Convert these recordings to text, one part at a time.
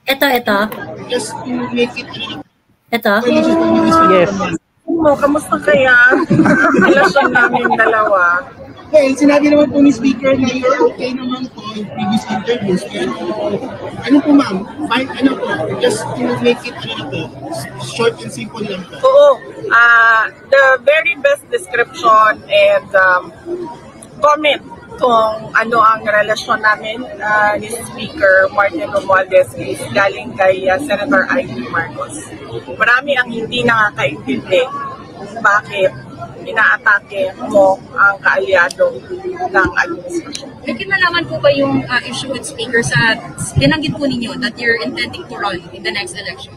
Ito. Just to make it Ito? Yes. Kamusta kaya? Relasyon namin dalawa. Well, sinabi naman po ni Speaker na you're okay naman po yung previous interviews. Pero, ano po ma'am, just to make it short and simple lang po. Oo. The very best description and comment kung ano ang relasyon namin ni Speaker Martin Romualdez is galing kay Senator Amy Marcos. Marami ang hindi nakakaintindi kung bakit inaatake mo ang kaalyado ng administrasyon. Nagkinalaman po ba yung issue with Speaker sa binanggit po ninyo that you're intending to run in the next election?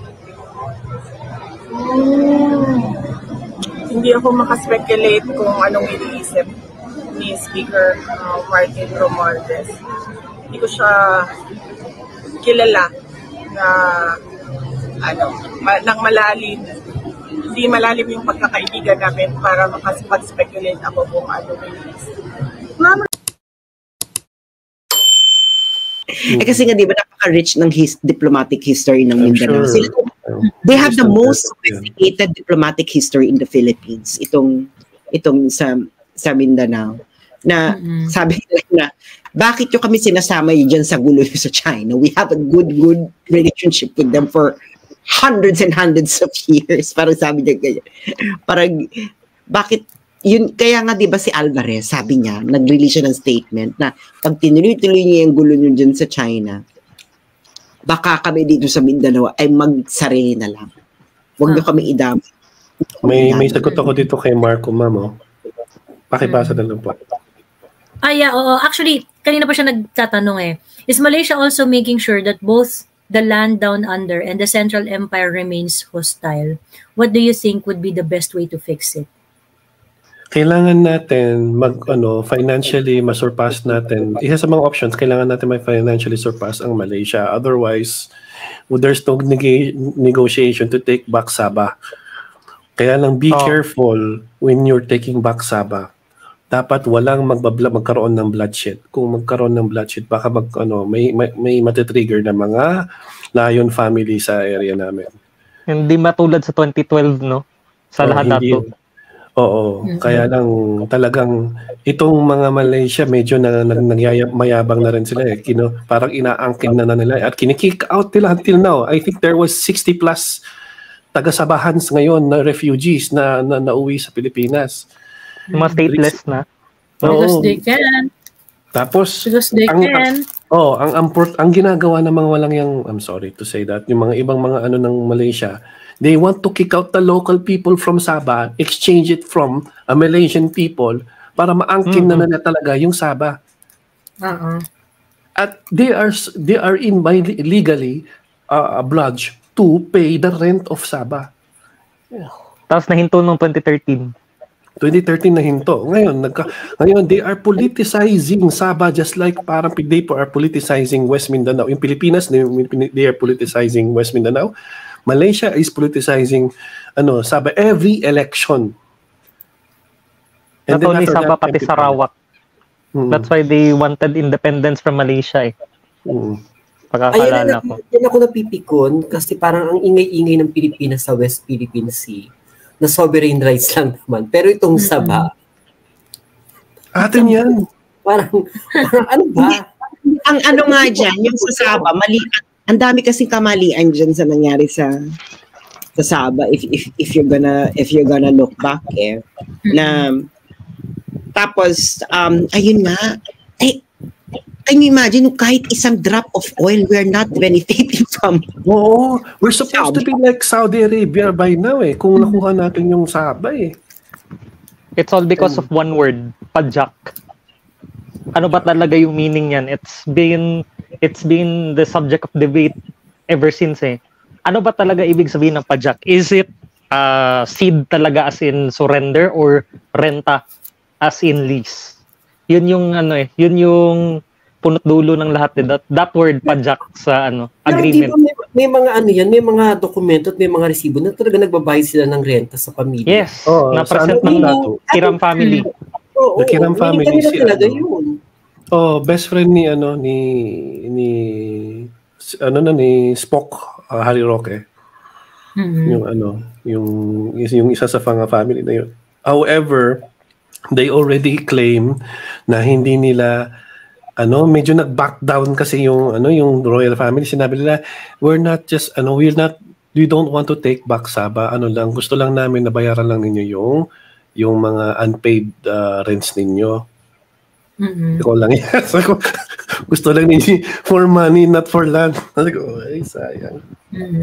Hindi ako makaspekulate kung anong iniisip ni Speaker Martin Romualdez. Hindi ko siya kilala na nang malalim. Hindi malalim yung pagkakaibigan namin para makapag-speculate ako kung ano iniisip. Kasi nga di ba napaka-rich ng diplomatic history ng Mindanao. Sure. They have the most sophisticated diplomatic history in the Philippines. Itong sa Mindanao. Na sabi nila na, bakit yung kami sinasama yun dyan sa gulo sa China? We have a good relationship with them for hundreds and hundreds of years. Parang sabi niya ganyan. Parang, bakit yun, kaya nga diba si Alvarez, sabi niya, nag-release siya ng statement na pag tinuloy-tuloy niya yung gulo niyo dyan sa China, baka kami dito sa Mindanao ay magsarili na lang. Huwag niyo kami idama. May sagot ako dito kay Marco, ma'am. Pakibasa na lang po. Yeah, oo. Actually, kanina pa siya nagtatanong eh. Is Malaysia also making sure that both the land down under and the Central Empire remains hostile? What do you think would be the best way to fix it? Kailangan natin financially masurpass natin. Isa sa mga options, kailangan natin may financially surpass ang Malaysia. Otherwise, there's no negotiation to take back Sabah. Kaya lang be careful when you're taking back Sabah. Dapat walang magkaroon ng bloodshed. Kung magkaroon ng bloodshed, baka may matitrigger na mga Lion family sa area namin. Hindi matulad sa 2012, no? Sa lahat dato. Oo. Kaya lang talagang itong mga Malaysia medyo mayabang na rin sila eh. Parang inaangkin na nila at kinikick out nila until now. I think there was 60 plus taga-Sabahans ngayon na refugees na nauwi sa Pilipinas. Mga stateless na. Because they can. Tapos, because they can. Ang ginagawa ng mga walang I'm sorry to say that, yung mga ibang mga ng Malaysia, they want to kick out the local people from Sabah, exchange it from a Malaysian people para maangkin na nila talaga yung Sabah. At they are in by legally obliged to pay the rent of Sabah. Tapos nahinto noong 2013 na hinto. Ngayon, they are politicizing Sabah just like parang they are politicizing West Mindanao. Yung Pilipinas, they are politicizing West Mindanao. Malaysia is politicizing Sabah every election. And not only Sabah, pati Sarawak. That's why they wanted independence from Malaysia eh. Pagkakalala ko. Yan ako napipikon kasi parang ang ingay-ingay ng Pilipinas sa West Philippine Sea na sovereign rights lang naman. Pero itong Sabah, atin yan. Parang ano ba? Ang nga dyan, yung sa Sabah, mali. Ang dami kasing kamalian dyan sa nangyari sa Sabah. If you're gonna look back na tapos ayun nga, can you imagine kahit isang drop of oil we're not benefiting from? Oo, we're supposed to be like Saudi Arabia by now kung nakuha natin yung Sabah It's all because of one word, pajak. Ano ba talaga yung meaning yan? It's been the subject of debate ever since Ano ba talaga ibig sabihin ng pajak? Is it seed talaga as in surrender or renta as in lease? Yun yung yun yung punot dulo ng lahat that word pajak sa agreement. May mga may mga dokumento at may mga resibo na talaga nagbabayad sila ng renta sa pamilya. Yes, na-present ng Kiram family. Kiram family talaga yun. best friend ni ano na ni Spock, Harry Roque. Yung yung isa sa family na yun. However, they already claim na hindi nila medyo nag-back down kasi yung royal family. Sinabi nila, we don't want to take back Saba. Gusto lang namin na bayaran lang ninyo yung mga unpaid rents ninyo. Ikaw lang yan. Gusto lang ninyo for money, not for land. Ay, sayang.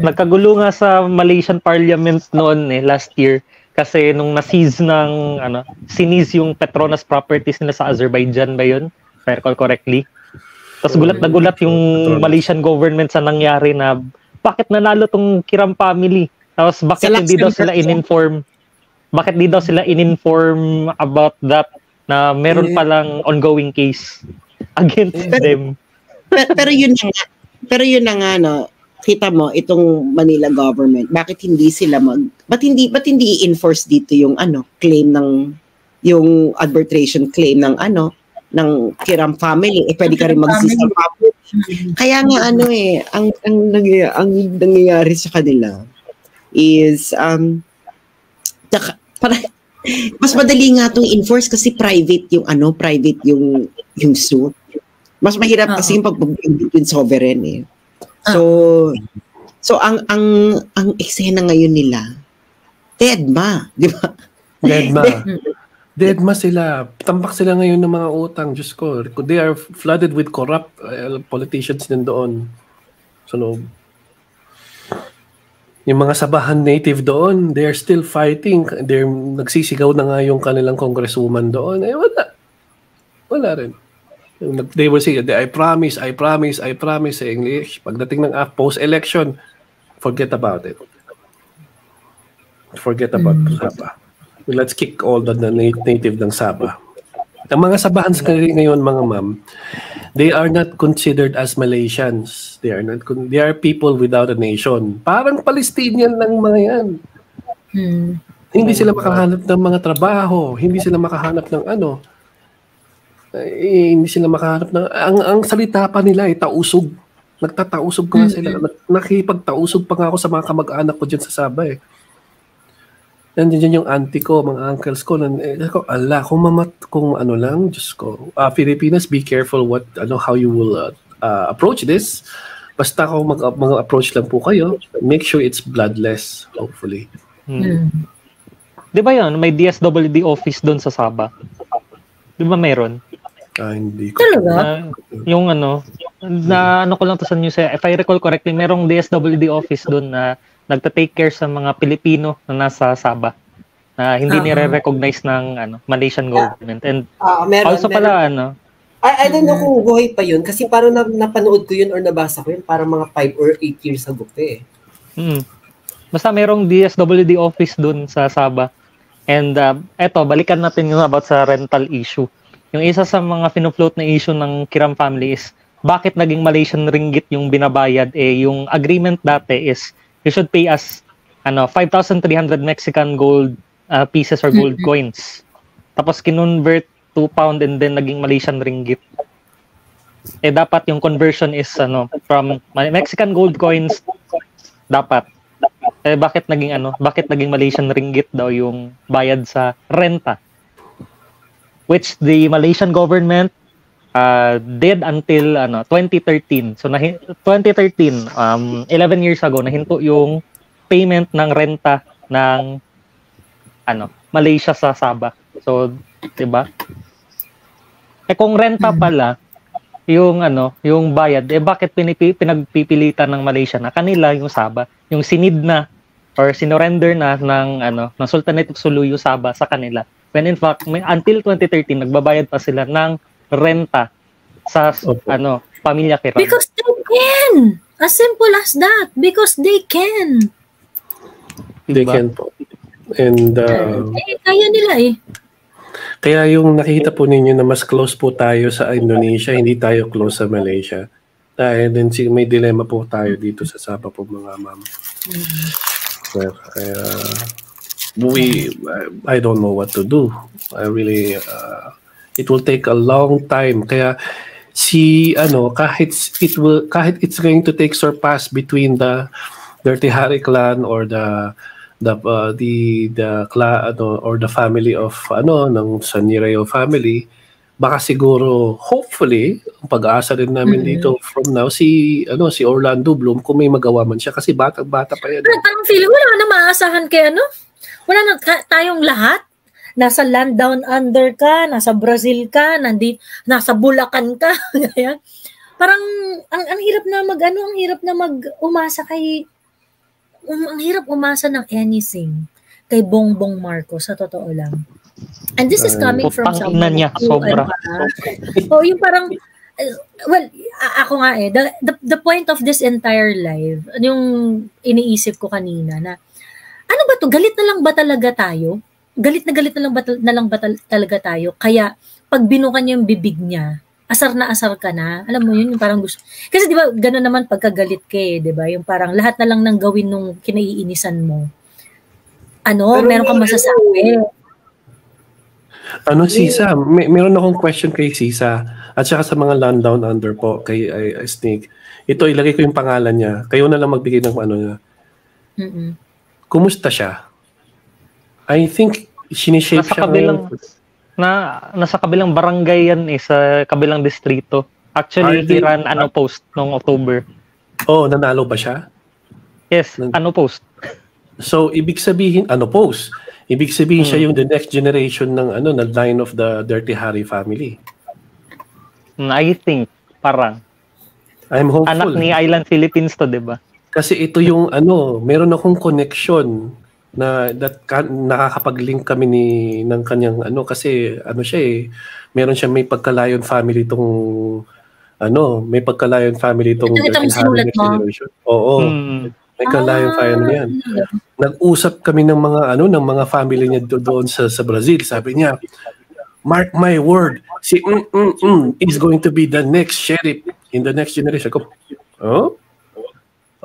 Nagkagulo nga sa Malaysian Parliament noon last year kasi nung na-seize siniz yung Petronas properties nila sa Azerbaijan ba yun? If I recall correctly. Tapos gulat na gulat yung Malaysian government sa nangyari na bakit nanalo tong Kiram family? Tapos bakit hindi daw sila in-inform? Bakit di daw sila in-inform about that na meron palang ongoing case against them? Pero yun na nga kita mo itong Manila government, bakit hindi sila ba't hindi i-enforce dito yung claim ng yung arbitration claim ng Kiram family, pwede ka rin mag-seize ng public. Kaya nga ang nangyayari sa kanila is mas madali nga itong enforce kasi private yung suit. Mas mahirap kasi yung pag-between sovereign So ang eksena ngayon nila, deadma, di ba? Deadma sila. Tambak sila ngayon ng mga utang. Diyos ko. They are flooded with corrupt politicians din doon. Sa loob. Yung mga Sabahan native doon, they are still fighting. Nagsisigaw na nga yung kanilang congresswoman doon. Wala rin. They will say, I promise sa English. Pagdating ng post-election, forget about it. Forget about Sabah. Let's kick all the native ng Sabah. Ang mga Sabahan ngayon, mga ma'am, they are not considered as Malaysians. They are people without a nation. Parang Palestinian lang mga yan. Hindi sila makahanap ng mga trabaho. Hindi sila makahanap ng hindi sila makahanap ng... Ang salita pa nila ay tausog. Nagtatausog nga sila. Nakipagtausog pa nga ako sa mga kamag-anak ko dyan sa Sabah Nandiyan yung auntie ko, mga uncles ko. Kung ano lang, Diyos ko. Filipinas, be careful how you will approach this. Basta kung mag-approach lang po kayo, make sure it's bloodless, hopefully. Di ba yan? May DSWD office doon sa Sabah. Di ba meron? Hindi ko. Talaga? Yung ko lang to sa news. If I recall correctly, merong DSWD office doon na nagta-take care sa mga Pilipino na nasa Sabah na hindi nire-recognize ng Malaysian government. And also pala I don't know kung buhay pa yun kasi parang napanood ko yun or nabasa ko yun parang mga 5 or 8 years ago Basta merong DSWD office dun sa Sabah. And balikan natin yung about sa rental issue. Yung isa sa mga fino-float na issue ng Kiram family is bakit naging Malaysian ringgit yung binabayad yung agreement dati is you should pay us 5,300 Mexican gold pieces or gold coins. Tapos kinonvert to pound and then naging Malaysian ringgit. Dapat yung conversion is from Mexican gold coins dapat. Bakit naging Malaysian ringgit daw yung bayad sa renta? Which the Malaysian government did until 2013. So 2013, 11 years ago nahinto yung payment ng renta ng Malaysia sa Sabah. So, 'di ba? Kung renta pala yung yung bayad, bakit pinagpipilitan ng Malaysia na kanila yung Sabah, yung sinid na or sinorender na ng Sultanate of Sulu Sabah sa kanila. When in fact, until 2013 nagbabayad pa sila ng renta sa pamilya Kiram. Because they can. As simple as that. Because they can. They can po. And kaya nila kaya yung nakita po ninyo na mas close po tayo sa Indonesia, hindi tayo close sa Malaysia. Dahil din may dilemma po tayo dito sa Sabah po mga ma'am. I don't know what to do. I really it will take a long time. Kaya kahit it's going to take surpass between the Dirty Harry clan or the family of ng Sanireo family, baka siguro hopefully ang pag-aasa rin namin dito from now si Orlando Bloom kung may magawa man siya kasi bata pa yan. Parang feeling wala na maasahan kay wala na tayong lahat. Nasa land down under ka, nasa Brazil ka, nasa Bulacan ka. Parang ang hirap na ang hirap na umasa kay ang hirap umasa ng anything kay Bongbong Marcos sa totoo lang. And this is coming from someone niya, sobra. Yung parang ako nga the point of this entire live, yung iniisip ko kanina na ano ba to, galit na lang ba talaga tayo? Galit na lang ba talaga tayo? Kaya pag binukan niya yung bibig niya, asar ka na. Alam mo yun, yung parang gusto. Kasi di ba gano'n naman pagkagalit ka di ba? Yung parang lahat na lang ng gawin nung kinaiinisan mo. Meron kang masasabi. Sisa, meron akong question kay Sisa at saka sa mga land down under po kay Snake. Ito, ilagay ko yung pangalan niya. Kayo na lang magbigay ng niya. Kumusta siya? I think sinishape siya nasa kabilang barangay yan sa kabilang distrito. Actually, he ran post noong October. Nanalo ba siya? Yes, post. So, ibig sabihin, post? Ibig sabihin siya yung the next generation ng na line of the Dirty Harry family. I think, parang. I'm hopeful. Anak ni Island Philippines to, di ba? Kasi ito yung meron akong connection na nakakapag-link kami ng kanyang kasi siya meron siya may pagkalayon family may pagkalayon family itong sinulat mo. Oo. May kalayon family yan. Nag-usap kami ng mga family niya doon sa Brazil. Sabi niya, mark my word, si is going to be the next sheriff in the next generation.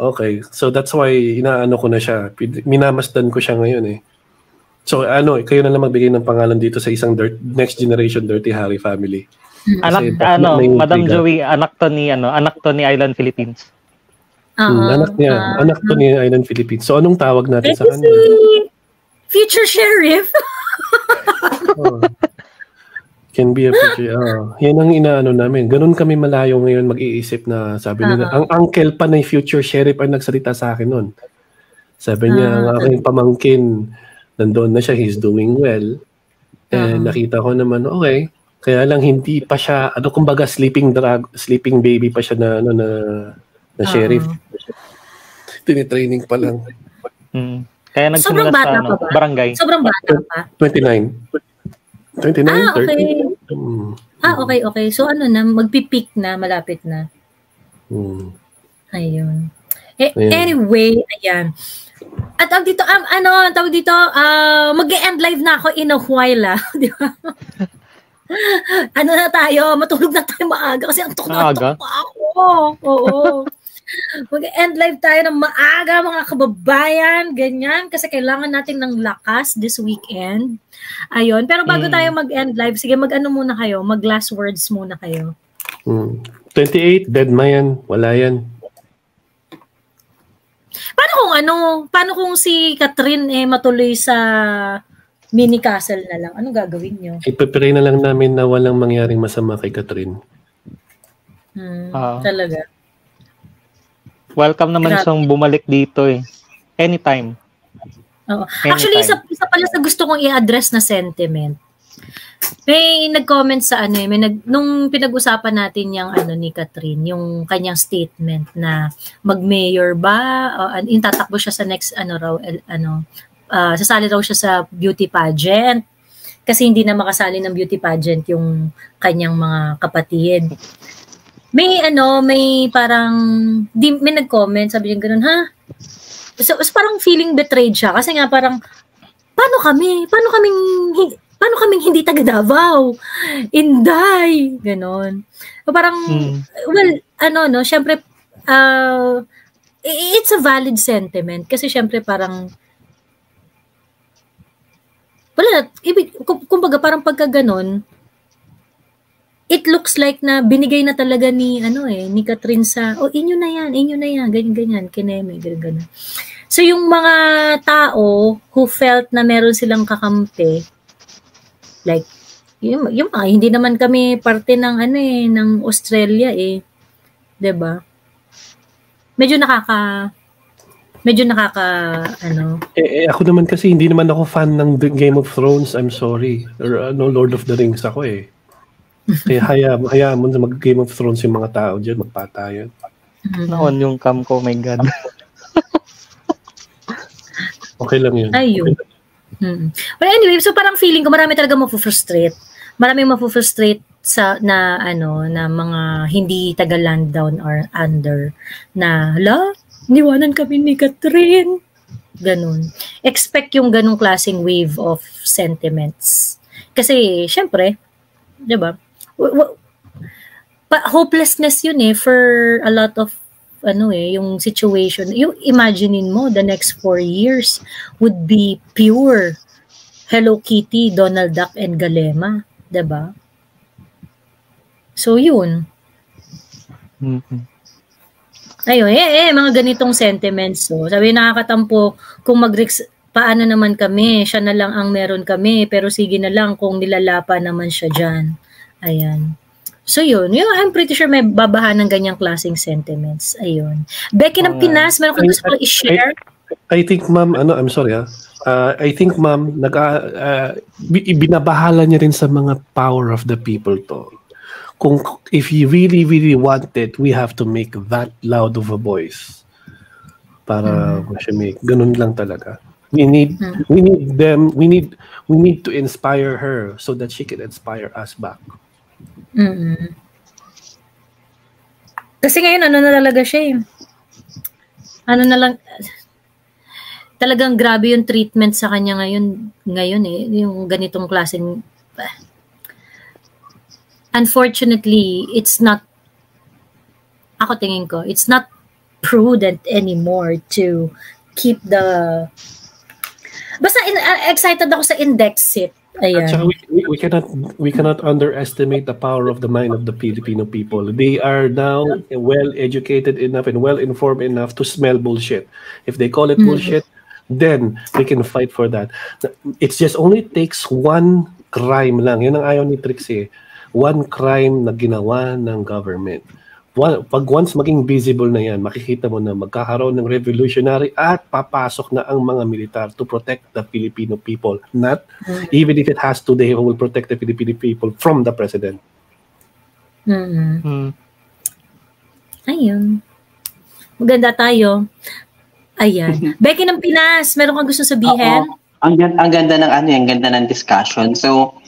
Okay, so that's why inaano ko na siya. Minamasdan ko siya ngayon So kayo na lang magbigay ng pangalan dito sa isang next generation Dirty Harry family. Madam Joey, anak to ni Island Philippines. Anak to ni Island Philippines. So anong tawag natin sa kanya? Future sheriff. Can be a future. Yan ang inaano namin. Ganun kami malayo ngayon mag-iisip na sabi nila, ang uncle pa na future sheriff ang nagsalita sa akin nun. Sabi niya, ang aking pamangkin, nandoon na siya, he's doing well. And nakita ko naman, okay. Kaya lang hindi pa siya, kumbaga sleeping baby pa siya na sheriff. Tinitraining pa lang. Kaya nagsimula sa barangay. Sobrang bata pa. 29, okay. 30. Okay. So magpipeak na, malapit na. Ayun. Anyway, ayan. At ang tawag dito, mag-e-end live na ako in a while, di ba? Na tayo, matulog na tayo maaga kasi antok na ako. Oo. Mag-end live tayo ng maaga, mga kababayan, ganyan, kasi kailangan natin ng lakas this weekend. Ayun, pero bago tayo mag-end live, sige, muna kayo, mag-last words muna kayo. 28, dead ma yan, wala yan. Paano kung si Catherine matuloy sa mini castle na lang? Anong gagawin nyo? Ipapray na lang namin na walang mangyaring masama kay Catherine. Talaga. Welcome naman siyang bumalik dito Anytime. Oo. Actually, isa pala sa gusto kong i-address na sentiment. May nag-comment sa nung pinag-usapan natin yung ni Catherine, yung kanyang statement na mag-mayor ba, tatakbo siya sa next sasali raw siya sa beauty pageant kasi hindi na makasali ng beauty pageant yung kanyang mga kapatid. May parang may nag-comment, sabi niya ganoon, ha? So parang feeling betrayed siya kasi nga parang paano kaming hindi taga Davao? Inday, ganon. Parang syempre it's a valid sentiment kasi syempre parang wala, kumbaga parang pagka ganon, it looks like na binigay na talaga ni ni Catherine sa inyo na yan, ganyan kineme, ganyan. So yung mga tao who felt na meron silang kakampi, like yung hindi naman kami parte ng ng Australia 'di ba? Medyo nakaka ako naman kasi hindi naman ako fan ng Game of Thrones, I'm sorry. Or Lord of the Rings ako Kaya hayaan mo na mag-Game of Thrones yung mga tao dyan, magpatayan. Naon yung cam ko, my God. Okay lang yun. Ayun. Well, anyway, so parang feeling ko marami talaga mapufrustrate. Maraming mapufrustrate sa na mga hindi taga land down or under na niwanan kami ni Catherine. Ganun. Expect yung ganung klaseng wave of sentiments. Kasi, syempre, 'di ba? Hopelessness yun for a lot of yung situation. Yung imaginein mo the next 4 years would be pure Hello Kitty, Donald Duck and Galema, 'di ba? So yun. Ayun, mga ganitong sentiments. So, sabi nakakatampo kung paano naman kami, siya na lang ang meron kami, pero sige na lang kung nilalapa naman siya dyan. Ayan. So yun, I'm pretty sure may babahan ng ganyang klaseng sentiments. Ayun. Becky ng Pinas, meron ka gusto ko i-share? I think ma'am, I'm sorry I think ma'am, binabahala niya rin sa mga power of the people to. If you really, really want it, we have to make that loud of a voice. Para make ganun lang talaga. We need them. We need to inspire her so that she can inspire us back. Kasi ngayon na talaga siya na lang talagang grabe yung treatment sa kanya ngayon yung ganitong klaseng unfortunately, it's not it's not prudent anymore to keep the basta excited ako sa index seat. Ayan. We cannot underestimate the power of the mind of the Filipino people. They are now well educated enough and well informed enough to smell bullshit. If they call it bullshit, then we can fight for that. It just only takes one crime lang. Yun ang ayaw ni Trixie. One crime na ginawa ng government. Pag once maging visible na yan, makikita mo na magkakaroon ng revolutionary at papasok na ang mga militar to protect the Filipino people. Not, even if it has to, they will protect the Filipino people from the president. Ayun. Maganda tayo. Ayan. Becky ng Pinas, meron kang gusto sabihin? Ang ganda ng ang ganda ng discussion. So,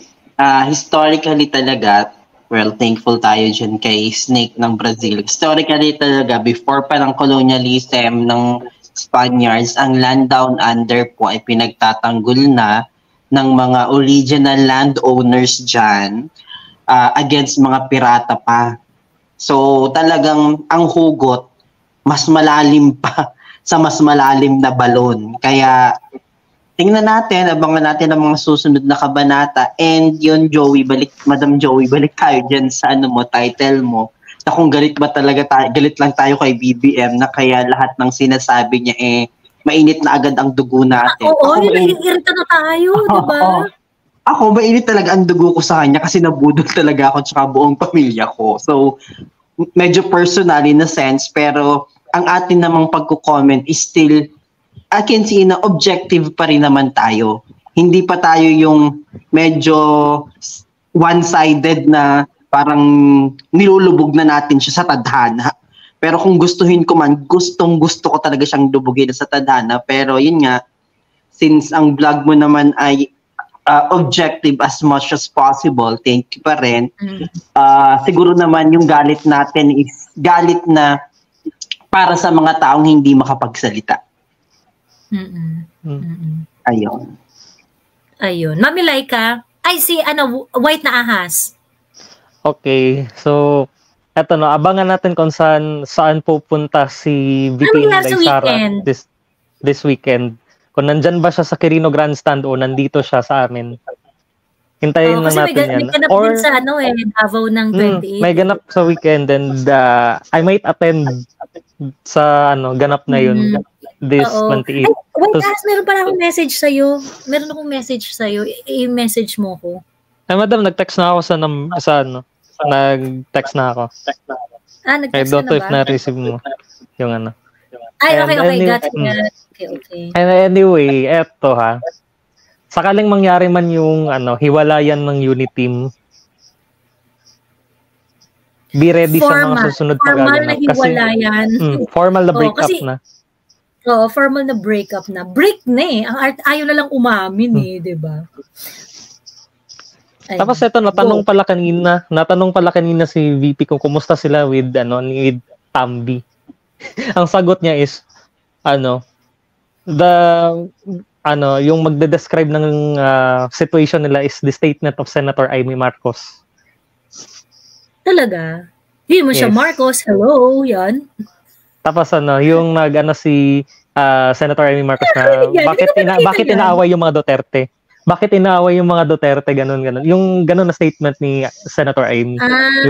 historically talaga, thankful tayo dyan kay Snake ng Brazil. Historically talaga, before pa ng colonialism ng Spaniards, ang land down under po ay pinagtatanggol na ng mga original landowners dyan against mga pirata pa. So talagang ang hugot, mas malalim pa sa mas malalim na balon. Kaya tingnan natin, abangan natin ang mga susunod na kabanata. And yun, Madam Joey, balik tayo dyan sa title mo. Na kung galit lang tayo kay BBM na kaya lahat ng sinasabi niya mainit na agad ang dugo natin. Nag-irita na tayo, diba? Ako, mainit talaga ang dugo ko sa kanya kasi nabudol talaga ako tsaka buong pamilya ko. So, medyo personal in a sense, pero ang atin namang pagko-comment is still I can see na objective pa rin naman tayo. Hindi pa tayo yung medyo one-sided na parang nilulubog na natin siya sa tadhana. Pero kung gustuhin ko man, gustong-gusto ko talaga siyang lubugin sa tadhana. Pero yun nga, since ang vlog mo naman ay objective as much as possible, thank you pa rin. Siguro naman yung galit natin is galit na para sa mga taong hindi makapagsalita. Ayun. Mami Laika, white na ahas. Okay, so eto abangan natin kung saan pupunta si VP Inday Sara this weekend. Kung nandyan ba siya sa Quirino Grandstand o nandito siya sa amin. Hintayin lang Kasi may, natin yan. may ganap din sa Davao ng 28. May ganap sa weekend and I might attend sa ganap na yun this 28. Ay, wait, meron pala akong message sa'yo. Meron akong message sa'yo. I-message mo ko. Ay, madam, nag-text na ako nag-text na ako. Nag-text I don't na know if ba? na-receive mo yung Ay, And okay, anyway, got it. Okay. And anyway, eto sakaling mangyari man yung hiwalayan ng unit team, be ready sa mga susunod na Formal na gaganap. hiwalayan. Formal na breakup na. Oo, formal na breakup na. Break na eh. Ang art, ayaw na lang umamin di ba? Tapos ito, natanong pala kanina si VP kung kumusta sila with Tambi. Ang sagot niya is, yung magde-describe ng situation nila is the statement of Senator Amy Marcos. Talaga? Hindi mo siya Marcos, hello, yan. Tapos yung si Senator Amy Marcos na bakit inaaway yung mga Duterte? Bakit inaaway yung mga Duterte, ganun. Yung ganun na statement ni Senator Amy.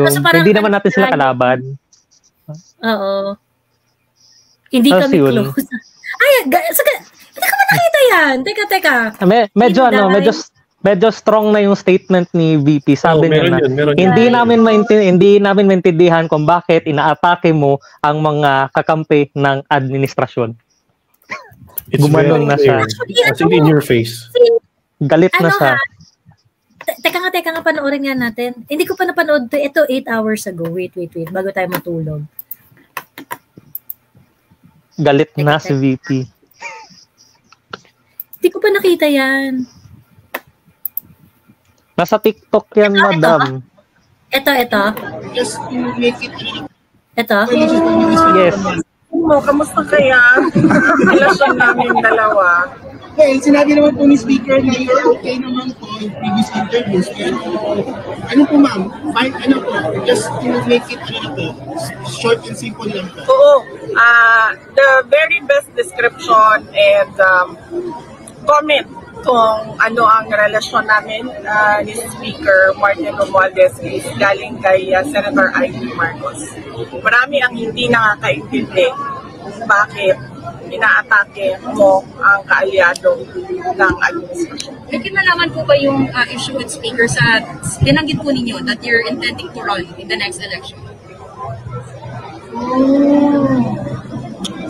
Yung hindi naman natin sila kalaban. Oo. Hindi kami close. Ay, hindi ka ba nakita yan? Teka. Medyo strong na yung statement ni VP. Sabi niya meron hindi namin maintindihan kung bakit inaatake mo ang mga kakampi ng administrasyon. Gumanon na siya. As in your face. Galit na siya. Teka nga, panoorin nga natin. Hindi ko pa napanood to. Ito, 8 hours ago. Wait. Bago tayo matulog. Galit na si VP. Hindi ko pa nakita yan. Nasa TikTok yan, madam. Ito. Just to make it Ito? Yes. Kamusta kaya? Relasyon namin dalawa. Well, sinabi naman po ni Speaker na you're okay naman po in previous interviews. Pero, po ma'am, just to make it short and simple lang po. Oo. The very best description and comment kung ano ang relasyon namin ni Speaker Martin Romualdez is galing kay Senator Amy Marcos. Marami ang hindi nakakaintindi bakit inaatake mo ang kaalyado ng administrasyon. May kinalaman po ba yung issue with Speaker sa binanggit po ninyo that you're intending to run in the next election?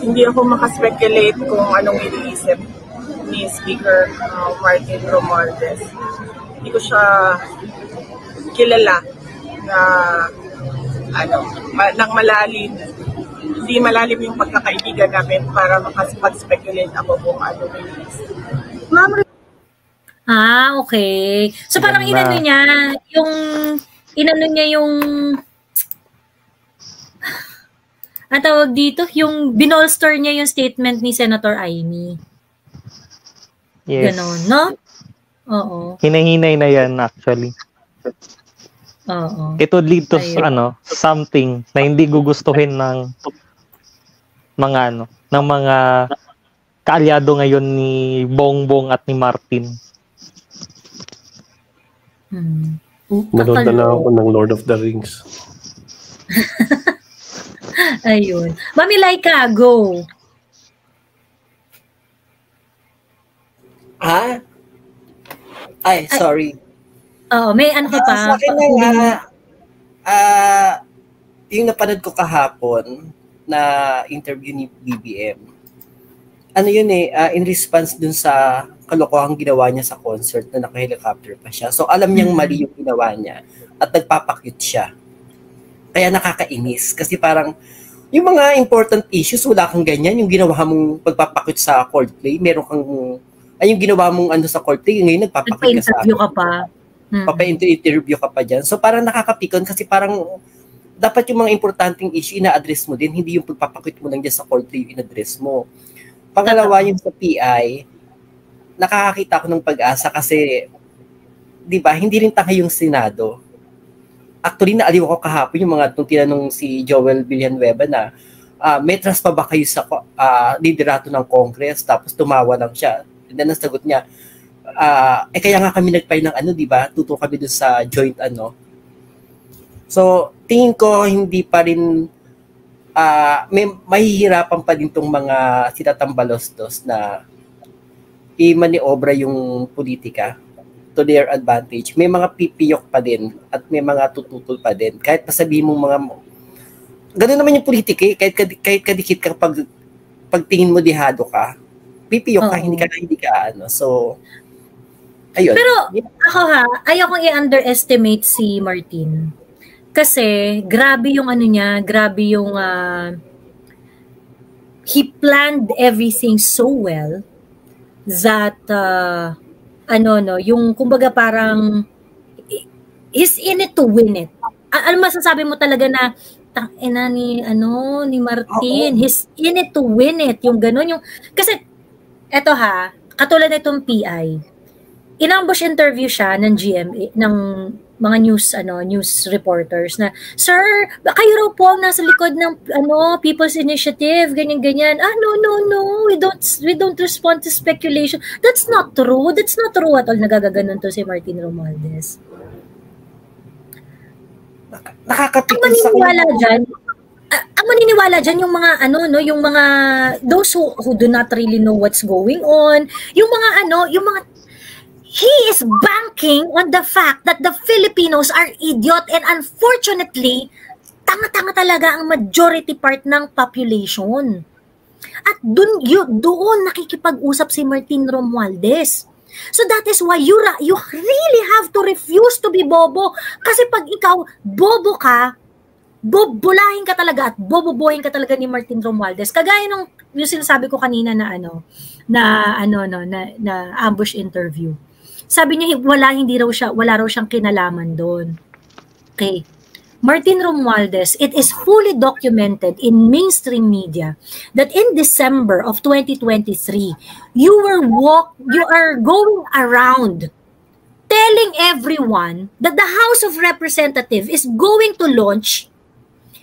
Hindi ako makaspekulate kung anong iniisip ni Speaker Martin Romualdez. Hindi ko siya kilala na ng malalim. Hindi malalim yung pagkakaibigan namin para makapag-speculate ako kung ano iniisip. Okay. So parang inano niya yung ang tawag dito, yung binolster niya yung statement ni Senator Amy. Yes. Ganon, no? Oo. Hinahinay na yan actually. Oo. It would lead to something na hindi gugustuhin ng mga kaalyado ngayon ni Bongbong at ni Martin. Nanood na ako ng Lord of the Rings. Ayun. Mami Laika, go. Ay, sorry. May ano ka pa? Sa akin yung napanood ko kahapon na interview ni BBM. In response dun sa kalokohang ginawa niya sa concert na naka-helicopter pa siya. So alam niyang mali yung ginawa niya at nagpapakyut siya. Kaya nakakainis kasi parang yung mga important issues wala kang ganyan, yung ginawa mong pagpapakyut sa Coldplay, meron kang yung ginawa mong sa Coldplay, ngayon nagpapakyut ka sa Nagpa-interview ka pa. Papa-interview ka pa dyan. So parang nakakapikon kasi parang dapat yung mga importanteng issue ina-address mo din, hindi yung pagpapakyut mo lang dyan sa Coldplay yung in-address mo. Pangalawa yung sa PI, nakakakita ko ng pag-asa kasi, di ba, hindi rin tanga yung Senado. Actually, naaliw ako kahapon yung mga itong tinanong si Joel Villanueva na may trust pa ba kayo sa liderato ng Congress? Tapos tumawa lang siya. And then nasagot niya, Kaya nga kami nag-file ng di ba? Tuto kami doon sa joint So, tingin ko hindi pa rin may mahihirapan pa din tong mga sitatambalostos na i-maniobra yung politika to their advantage. May mga pipiyok pa din at may mga tututol pa din. Kahit pasabihin mong mga ganoon naman yung politika kahit kadikit kang pagtingin mo dihado ka, pipiyok ka, hindi ka So, ayun. Pero ako ayokong i-underestimate si Martin. Kasi grabe yung grabe yung he planned everything so well that yung kumbaga parang he's in it to win it. Ano masasabi mo talaga na tangina ni Martin, he's in it to win it, yung ganun yung kasi eto katulad nitong PI. In-ambush interview siya ng GMA ng mga news reporters na, "Sir, kayo raw po ang nasa likod ng People's Initiative, ganyan. No, we don't respond to speculation." That's not true at all. Nagagaganon to si Martin Romualdez. Nakakapikon ang maniniwala dyan yung mga yung mga those who do not really know what's going on, yung mga he is banking on the fact that the Filipinos are idiot, and unfortunately, tanga-tanga talaga ang majority part ng population. At doon nakikipag-usap si Martin Romualdez. So that is why you really have to refuse to be bobo. Kasi pag ikaw bobo ka, bobolahin ka talaga at bobobohin ka talaga ni Martin Romualdez. Kagaya nung yung sinasabi ko kanina na ambush interview. Sabi niya wala raw siyang kinalaman doon. Okay. Martin Romualdez, it is fully documented in mainstream media that in December of 2023, you are going around telling everyone that the House of Representatives is going to launch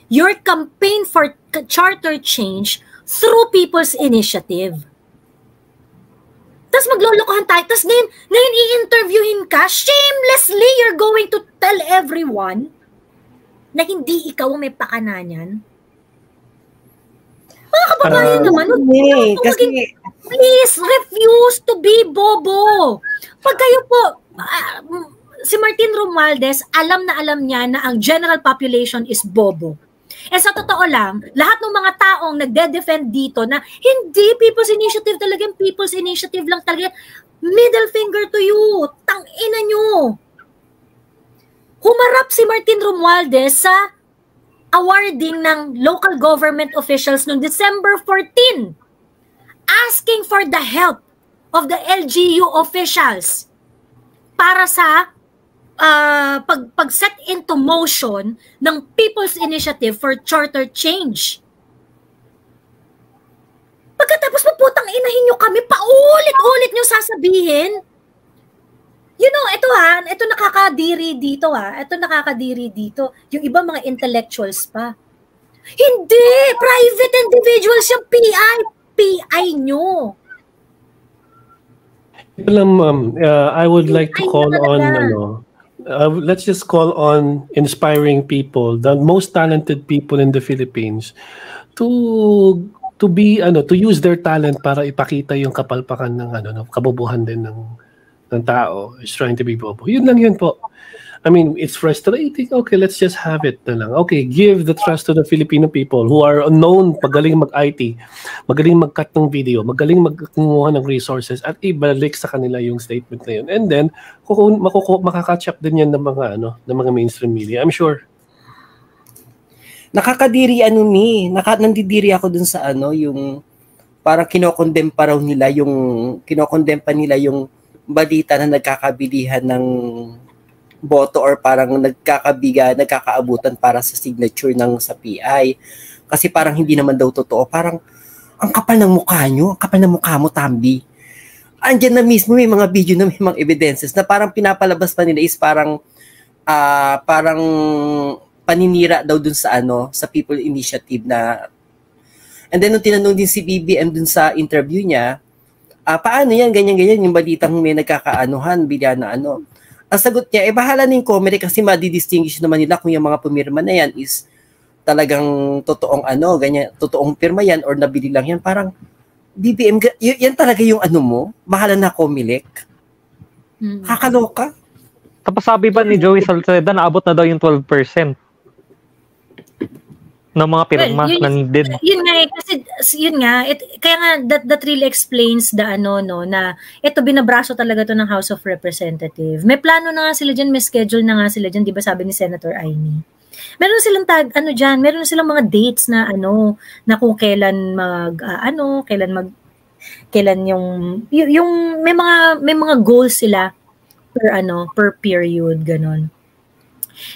your campaign for charter change through People's Initiative. Tapos maglolokohan tayo. Tapos ngayon i-interviewin ka, shamelessly you're going to tell everyone na hindi ikaw may pakanan. Mga kababayan naman, please refuse to be bobo. Pag kayo po, si Martin Romualdez, alam na alam niya na ang general population is bobo. Eh sa totoo lang, lahat ng mga taong nagde-defend dito na hindi People's Initiative talaga, People's Initiative lang talaga, middle finger to you, tangina nyo. Humarap si Martin Romualdez sa awarding ng local government officials noong December 14, asking for the help of the LGU officials para sa pag-set into motion ng People's Initiative for Charter Change. Pagkatapos puputang inahin nyo kami, paulit-ulit nyo sasabihin. You know, ito nakakadiri dito Ito nakakadiri dito. Yung iba mga intellectuals pa. Hindi! Private individuals yung PI nyo. I would like to call on let's just call on inspiring people, the most talented people in the Philippines, to use their talent para ipakita yung kapalpakan ng kabobohan din ng tao is trying to be bobo. Yun lang yun po. I mean, it's frustrating. Okay, let's just have it na lang. Okay, give the trust to the Filipino people who are known, magaling mag-IT, magaling mag-cut ng video, magaling magkumuha ng resources, at ibalik sa kanila yung statement na yun. And then, makaka-catch up din yan ng mga mainstream media. I'm sure. Nakakadiri nandidiri ako dun sa yung parang kinokondem pa nila yung balita na nagkakabilihan ng boto or parang nagkakaabutan para sa signature sa PI. Kasi parang hindi naman daw totoo. Parang, ang kapal ng mukha nyo, ang kapal ng mukha mo, Tambi. Andyan na mismo may mga video na may mga evidences na parang pinapalabas pa nila is parang paninira daw dun sa sa People Initiative na. And then nung tinanong din si BBM dun sa interview niya, paano yan, ganyan-ganyan, yung balitang may nagkakaanuhan, bilya na ano. Ang sagot niya, bahala na yung Comelec kasi madidistinguish naman nila kung yung mga pumirma na yan is talagang totoong ganyan, totoong pirma yan or nabili lang yan. Parang, BBM, yan talaga yung mo, mahala na Comelec. Kakaloka. Tapos sabi ba ni Joey Salceda, naabot na daw yung 12%? ng mga pirma na needed. Yun nga kasi yun nga, kaya nga that really explains the na ito binabraso talaga to ng House of Representatives. May plano na nga sila diyan, may schedule na nga sila diyan, 'di ba sabi ni Senator Aimee. Meron silang meron silang mga dates na na kung kailan kailan yung may mga goals sila per period ganon.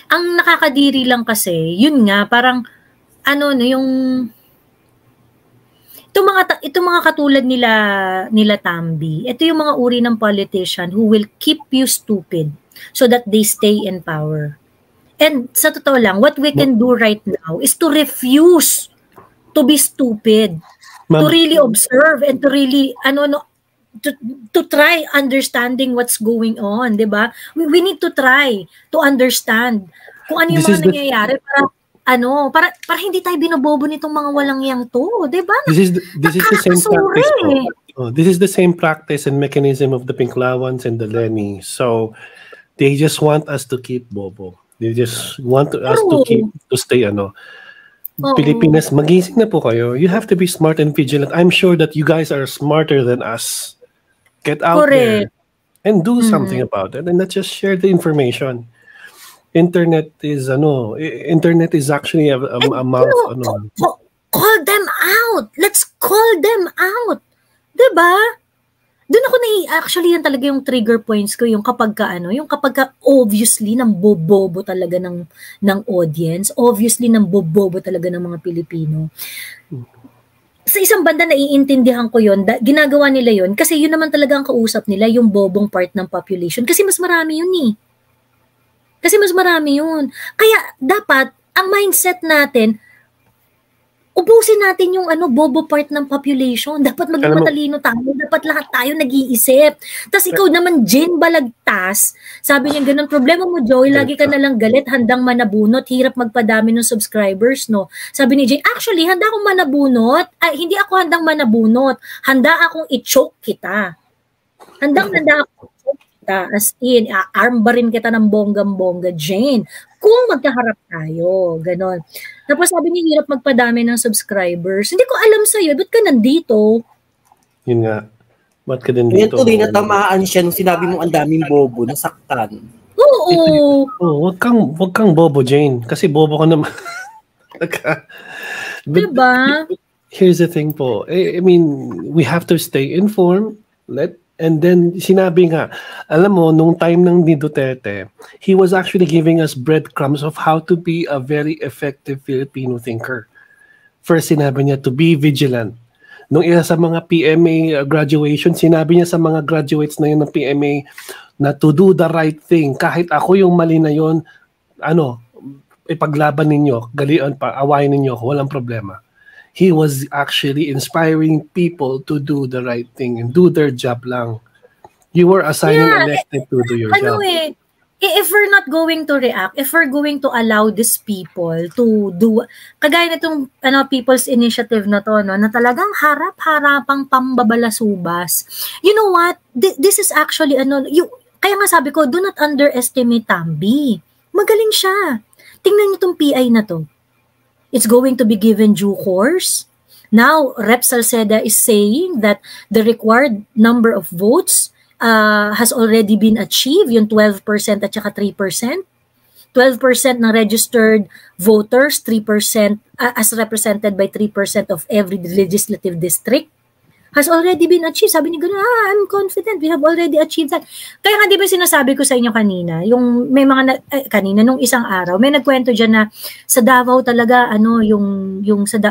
Ang nakakadiri lang kasi, yun nga parang yung itong mga katulad nila Tambi, ito yung mga uri ng politician who will keep you stupid so that they stay in power. And sa totoo lang, what we can do right now is to refuse to be stupid, to really observe and to really to try understanding what's going on, 'di ba? We need to try to understand kung ano yung mga nangyayari para hindi tayo binobobo nitong mga walang yang to, 'di ba? This is the same practice. This is the same practice and mechanism of the Pinklawans and the Lenny. So they just want us to keep bobo. They just want us to stay Pilipinas, magising na po kayo. You have to be smart and vigilant. I'm sure that you guys are smarter than us. Get out there and do something about it, and not just share the information. Internet is actually a mouth. Call them out. Let's call them out. 'Di ba? Doon ako actually yan talaga yung trigger points ko, yung kapag obviously nang bobobo talaga ng audience, obviously nang bobobo talaga ng mga Pilipino. Sa isang banda naiintindihan ko yun, ginagawa nila yun kasi yun naman talaga ang kausap nila, yung bobong part ng population, kasi mas marami yun Kaya dapat ang mindset natin, ubusin natin yung bobo part ng population. Dapat maging matalino tayo. Dapat lahat tayo nag-iisip. Tapos ikaw naman, Jane Balagtas, sabi niya ganun, problema mo, Joey, lagi ka nalang galit, handang manabunot, hirap magpadami ng subscribers, no? Sabi ni Jane, actually, handa akong manabunot. Hindi ako handang manabunot. Handa akong i-choke kita. Handa akong i-choke kita. As in, armbarin kita ng bonggam-bongga, Jane. Kung magkaharap tayo, ganon. Tapos sabi niya, hirap magpadami ng subscribers. Hindi ko alam sa'yo, ba't ka nandito? Yun nga. Ba't ka din dito? Yan tuloy na tamaan siya nung sinabi mong ang daming bobo, nasaktan. Oo. Wag kang bobo, Jane. Kasi bobo ka naman. Diba? Here's the thing po. I mean, we have to stay informed. And then, sinabi nga, alam mo, nung time ng ni Duterte, he was actually giving us breadcrumbs of how to be a very effective Filipino thinker. First, sinabi niya to be vigilant. Nung isa sa mga PMA graduation, sinabi niya sa mga graduates na yun ng PMA na to do the right thing. Kahit ako yung mali na yun, ipaglaban ninyo, galian pa, awayin ninyo ako, walang problema. He was actually inspiring people to do the right thing and do their job lang. You were assigned and elected to do your job. If we're not going to react, if we're going to allow these people to do, kagaya nitong People's Initiative na to, na talagang harap-harapang pambabalasubas. You know what? This is actually, kaya nga sabi ko, do not underestimate Tambi. Magaling siya. Tingnan niyo tong PI na to. It's going to be given due course. Now, Rep. Salceda is saying that the required number of votes has already been achieved, yung 12% at saka 3%. 12% ng registered voters, 3% as represented by 3% of every legislative district has already been achieved. Sabi ni gano'n, I'm confident, we have already achieved that. Kaya nga di ba sinasabi ko sa inyo kanina, yung may mga, kanina nung isang araw, may nagkwento dyan na sa Davao talaga, yung sa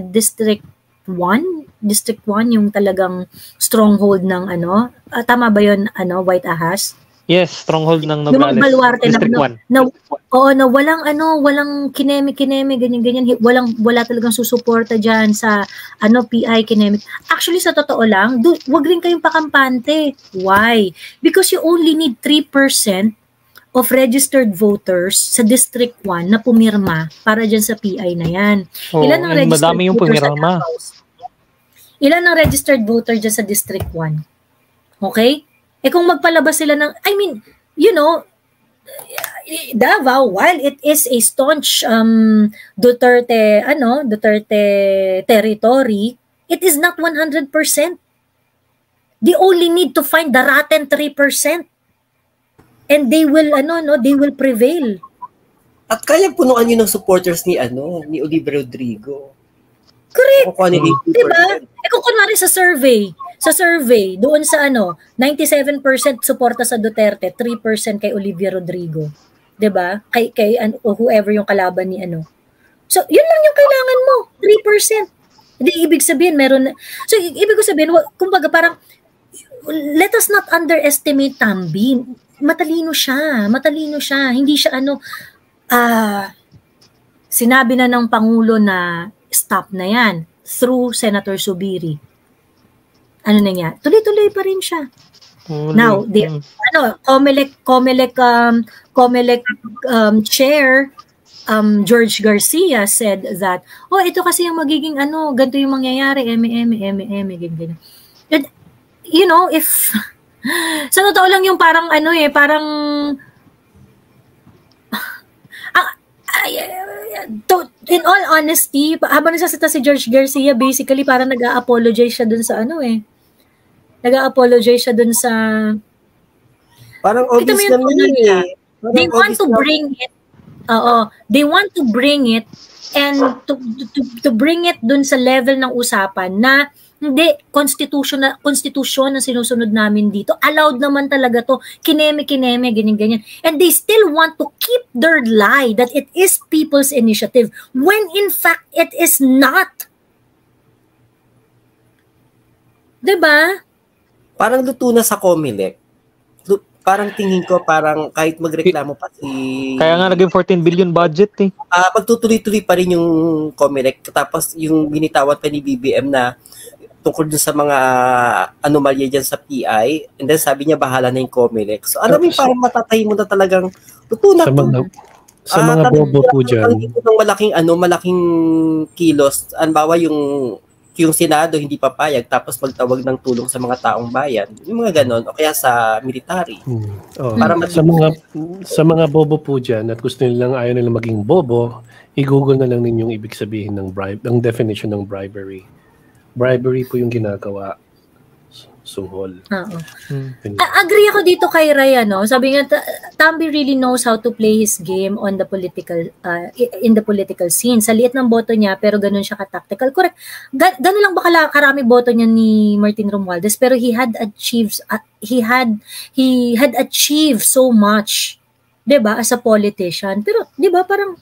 District 1, yung talagang stronghold ng tama ba yun, White Ahas? Yes, stronghold ng Yung mga Nogales. baluarte District 1. na walang kineme, ganyan. Wala talagang susuporta dyan sa PI kineme. Actually, sa totoo lang, wag rin kayong pakampante. Why? Because you only need 3% of registered voters sa District 1 na pumirma para dyan sa PI na yan. Ilan ang registered madami yung voter sa pumirma. Davao? Ilan ang registered voter dyan sa District 1? Okay? Kung magpalabas sila ng, Davao, while it is a staunch Duterte territory, it is not 100%. They only need to find the rotten 3%. And they will prevail. At kaya punuan yun ng supporters ni Oliver Rodrigo. Correct. Diba? Kung kunwari sa survey, doon sa 97% suporta sa Duterte, 3% kay Olivia Rodrigo. Diba? Kay whoever yung kalaban ni So, yun lang yung kailangan mo, 3%. Hindi, ibig sabihin, so, ibig ko sabihin, kumbaga parang, let us not underestimate Tambi. Matalino siya. Hindi siya sinabi na ng Pangulo na stop na yan through Senator Zubiri. Ano na niya? Tuloy-tuloy pa rin siya. Now, COMELEC chair George Garcia said that, ito kasi yung magiging ganito yung mangyayari, ganyan. And, if sa totoo lang yung parang in all honesty, habang nagsasita si George Garcia, basically parang nag-a-apologize siya dun sa nag-a-apologize siya dun sa parang obvious naman yun They want to bring it they want to bring it and to bring it dun sa level ng usapan na hindi, konstitusyon ang sinusunod namin dito. Allowed naman talaga to. Kineme, ganyan. And they still want to keep their lie that it is people's initiative when in fact it is not. Diba? Parang luto na sa COMELEC. Parang tingin ko, parang kahit magreklamo pa Kaya nga naging 14 billion budget eh. Magtutuloy-tuloy pa rin yung COMELEC. Tapos yung binitawan pa ni BBM na tungkol dun sa mga anomalya dyan sa PI, and then sabi niya bahala na yung COMELEC. So alam mo parang matatay mo na talagang luto na sa mga bobo po dyan. Ng malaking kilos. Anbawa yung Senado hindi papayag tapos magtawag ng tulong sa mga taong bayan. Yung mga ganon o kaya sa military. Para sa mga bobo po dyan at gusto nilang ayaw nilang maging bobo, i-google na lang ninyong ibig sabihin ng definition ng bribery. Bribery po yung ginagawa. Suhol. Agree ako dito kay Ray, sabi nga, Tambi really knows how to play his game on the political, in the political scene. Sa liit ng boto niya, pero ganun siya ka-tactical. Correct. Ganun lang ba karami boto niya ni Martin Romualdez, pero he had achieved so much, 'di ba, as a politician. Pero 'di ba, parang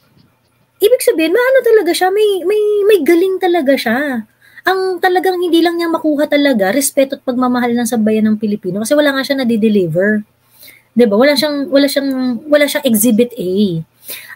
ibig sabihin, talaga siya, may galing talaga siya. Ang talagang hindi lang niya makuha talaga, respeto at pagmamahal ng sambayan ng Pilipino kasi wala nga siya na-deliver. 'Di ba? Wala siyang exhibit A.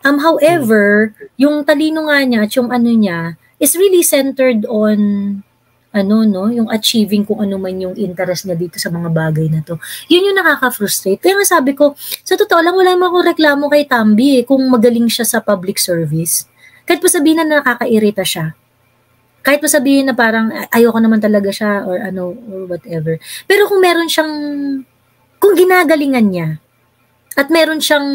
However, yung talino nga niya at yung niya is really centered on yung achieving kung ano man yung interest niya dito sa mga bagay na to. Yun yung nakaka-frustrate. Kaya nga sabi ko, sa totoo lang, wala naman akong reklamo kay Tambi kung magaling siya sa public service. Kahit pa sabihin na nakakairita siya. Kahit pa sabihin na parang ayoko naman talaga siya or or whatever. Pero kung meron siyang, kung ginagalingan niya at meron siyang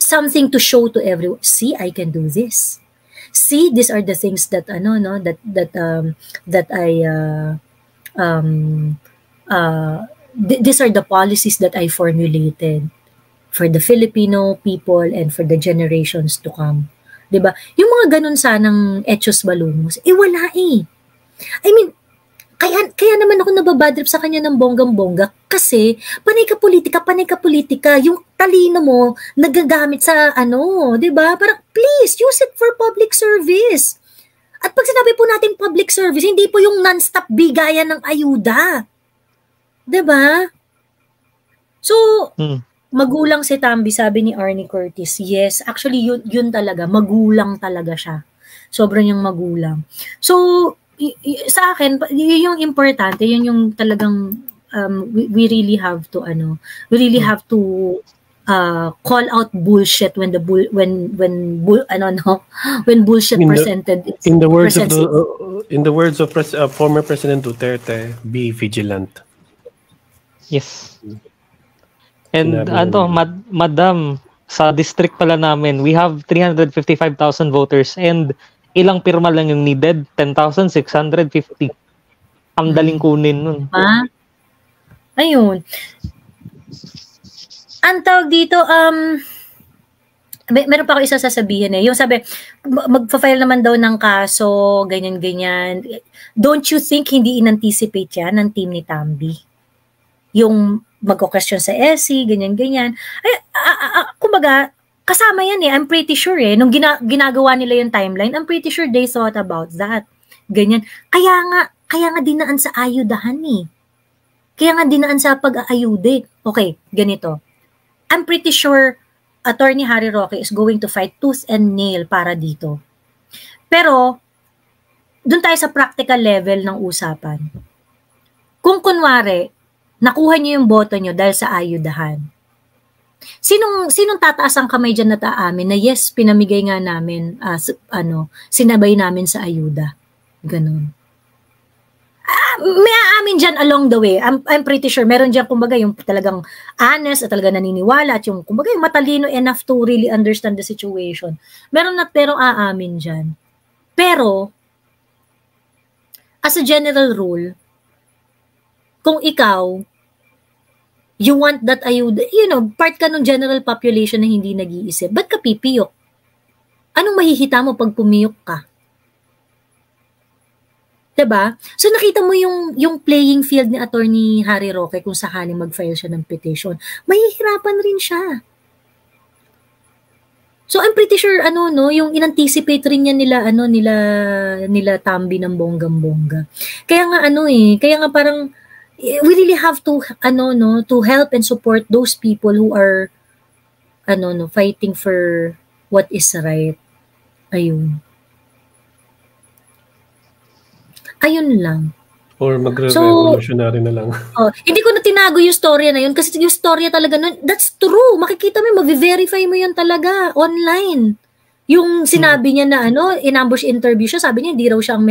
something to show to everyone, see, I can do this. See, these are the things that these are the policies that I formulated for the Filipino people and for the generations to come. 'Di ba? Yung mga ganun sanang hechos balungos, wala eh. I mean, kaya naman ako nababadrip sa kanya ng bonggang-bongga kasi panay ka politika, yung talino mo nagagamit sa 'di ba? Parang please use it for public service. At pag sinabi po natin public service, hindi po yung non-stop bigayan ng ayuda. 'Di ba? So, magulang si Tambi, sabi ni Arnie Curtis. Yes, actually, yun talaga. Magulang talaga siya. Sobrang yung magulang. So, sa akin, yun yung importante. Yun yung talagang we really have to, call out bullshit when bullshit presented. In the words of former President Duterte, be vigilant. Yes. And madam, sa district pala namin, we have 355,000 voters and ilang pirma lang yung needed? 10,650. Ang daling kunin nun. Ayun. Ang tawag dito, meron pa ako isa sasabihin eh. Yung sabi, magpa-file naman daw ng kaso, ganyan-ganyan. Don't you think hindi in-anticipate yan ng team ni Tambi? Yung magko-question sa SC, ganyan-ganyan. Ay, kumbaga, kasama yan eh. I'm pretty sure eh. Nung ginagawa nila yung timeline, I'm pretty sure they thought about that. Ganyan. Kaya nga dinaan sa ayudahan eh. Kaya nga dinaan sa pag-aayude. Okay, ganito. I'm pretty sure Attorney Harry Roque is going to fight tooth and nail para dito. Pero, dun tayo sa practical level ng usapan. Kung kunwari, nakuha niyo yung boto niyo dahil sa ayudahan. Sinong tataas ang kamay dyan na taamin na yes, pinamigay nga namin, sinabay namin sa ayuda. Ganun. May aamin dyan along the way. I'm pretty sure meron dyan kumbaga yung talagang honest at talaga naniniwala at yung kumbaga yung matalino enough to really understand the situation. Meron aamin dyan. Pero, as a general rule, kung ikaw, you want that ayuda, part ka ng general population na hindi nag-iisip, ba't ka pipiyok? Anong mahihita mo pag pumiyok ka? Diba? So nakita mo yung playing field ni Attorney Harry Roque kung sakaling mag-file siya ng petition. Mahihirapan rin siya. So I'm pretty sure yung in-anticipate rin yan nila Tambi ng bonggang-bongga. Kaya nga parang we really have to to help and support those people who are fighting for what is right. Ayun lang. Or magre-revolutionary na lang. Hindi ko na tinago yung storya na yun kasi yung storya talaga nun, that's true. Makikita mo, ma-verify mo yun talaga online. Yung sinabi niya na in-ambush interview siya, sabi niya hindi raw siyang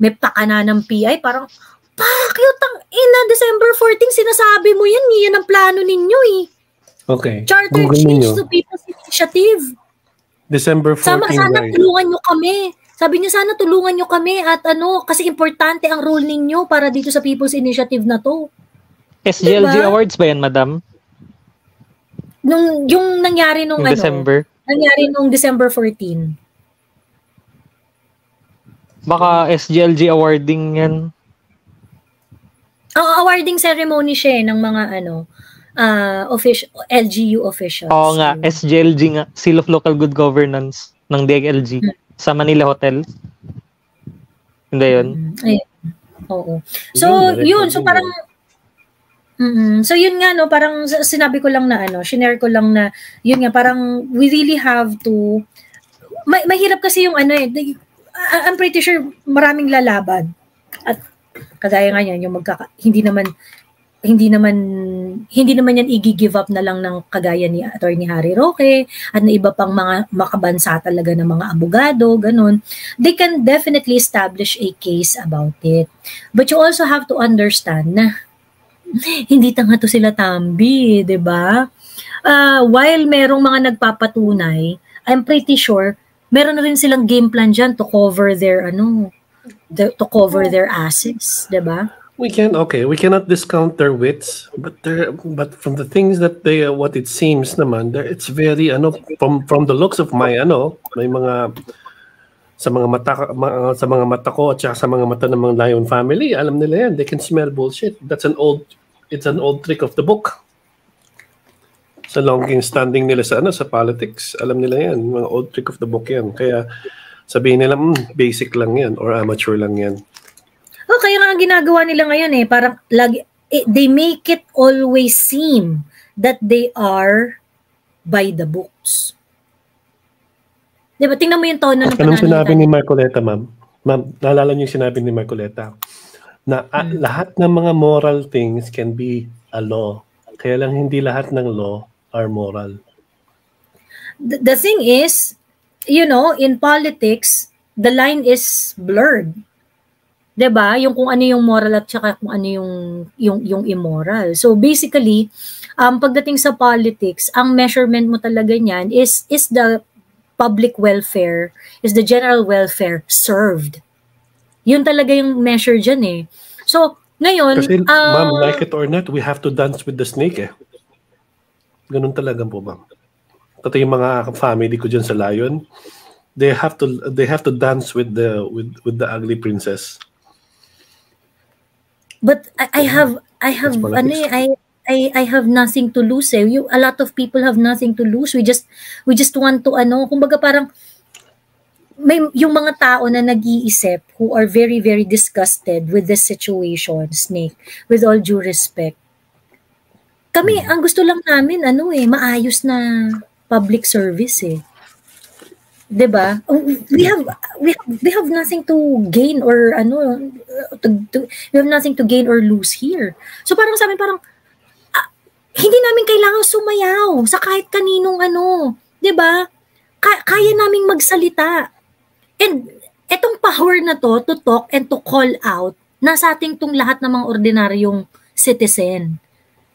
may pakana ng PI, parang pakitang December 14 sinasabi mo yan ang plano ninyo eh. Okay. Charter change to People's Initiative. December 14. Sana tulungan nyo kami. Sabi niya, sana tulungan nyo kami at kasi importante ang role ninyo para dito sa People's Initiative na to. SGLG Awards ba yan, madam? Yung nangyari nung December? Nangyari nung December 14. Baka SGLG awarding yan. Awarding ceremony siya ng mga LGU officials. Oo nga, SGLG nga, Seal of Local Good Governance ng DILG. Sa Manila Hotel. Hindi yun? Oo. So, yun. So, parang so, yun nga, parang sinabi ko lang na shinare ko lang na, yun nga, parang we really have to, mahirap kasi yung I'm pretty sure maraming lalaban. At kagaya nga yan, yung hindi naman yan i-give up na lang ng kagaya ni Attorney Harry Roque at na iba pang mga makabansa talaga ng mga abogado, ganun. They can definitely establish a case about it. But you also have to understand na hindi tanga to sila Tambi, 'di ba? While merong mga nagpapatunay, I'm pretty sure meron na rin silang game plan dyan to cover their their assets, 'di ba? We cannot discount their wits, but from the things that what it seems naman, it's very from the looks of my may mga sa mga mata ko at sa mga mata ng mga Lion family, alam nila yan, they can smell bullshit. It's an old trick of the book. Sa longing standing nila sa politics, alam nila yan, mga old trick of the book yan. Kaya sabihin nila, basic lang yan or amateur lang yan. Kaya nga ang ginagawa nila ngayon parang lagi, they make it always seem that they are by the books. Diba? Tingnan mo yung tono ng pananalita. Anong sinabi ni Marcoleta, ma'am? Ma'am, naalala niyo yung sinabi ni Marcoleta na lahat ng mga moral things can be a law. Kaya lang hindi lahat ng law are moral. The thing is, in politics, the line is blurred. 'Di ba? Yung kung ano yung moral at saka kung ano yung immoral. So basically, pagdating sa politics, ang measurement mo talaga niyan is the public welfare, is the general welfare served. Yun talaga yung measure diyan eh. So, ngayon, kasi ma'am, like it or not, we have to dance with the snake eh. Ganun talaga po, ma'am. Pati yung mga family ko diyan sa Lion, they have to dance with the ugly princess. But I have nothing to lose eh. A lot of people have nothing to lose. We just want to kumbaga parang may yung mga tao na nag-iisip who are very very disgusted with this situation, Snake, with all due respect. Kami ang gusto lang namin maayos na public service eh. 'Di ba? We have nothing to gain or we have nothing to gain or lose here. So parang sa amin hindi namin kailangan sumayaw sa kahit kaninong 'di ba? Kaya naming magsalita. And etong power na to talk and to call out, nasa ating tong lahat ng mga ordinaryong citizen.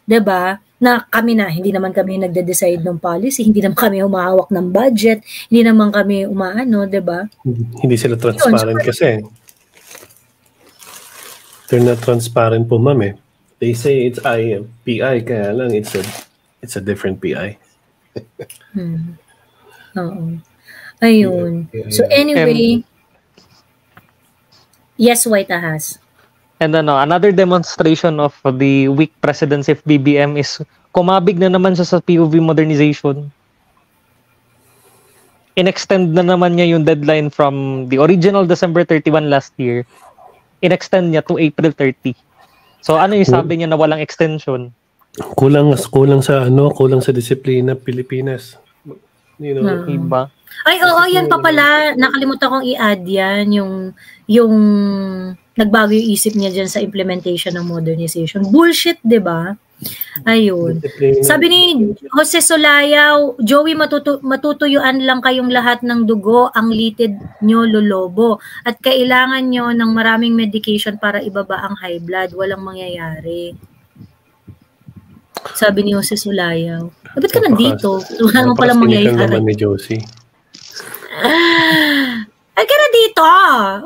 'Di ba? Na kami hindi naman kami nagde-decide ng policy, hindi naman kami humahawak ng budget, hindi naman kami di ba? Hindi sila transparent kasi. They're not transparent po, ma'am eh. They say it's PI, kaya lang it's a different PI. Oo. Ayun. So anyway, yes, White Ahas. And another demonstration of the weak presidency of BBM is kumabig na naman siya sa POV modernization. In-extend na naman niya yung deadline from the original December 31 last year. In-extend niya to April 30. So ano yung sabi niya na walang extension? Kulang sa disiplina Pilipinas. Iba. Ay, oo, yan pa pala. Nakalimutan kong i-add yan, yung nagbago yung isip niya dyan sa implementation ng modernization. Bullshit, di ba? Ayun. Sabi ni Jose Solayaw, Joey, matutuyuan lang kayong lahat ng dugo, ang litid nyo lolobo. At kailangan nyo ng maraming medication para ibaba ang high blood. Walang mangyayari. Sabi ni Jose Solayaw. Ba't ka nandito? Wala naman palang mangyayari. Naman ni Josie. Ay, ka na dito.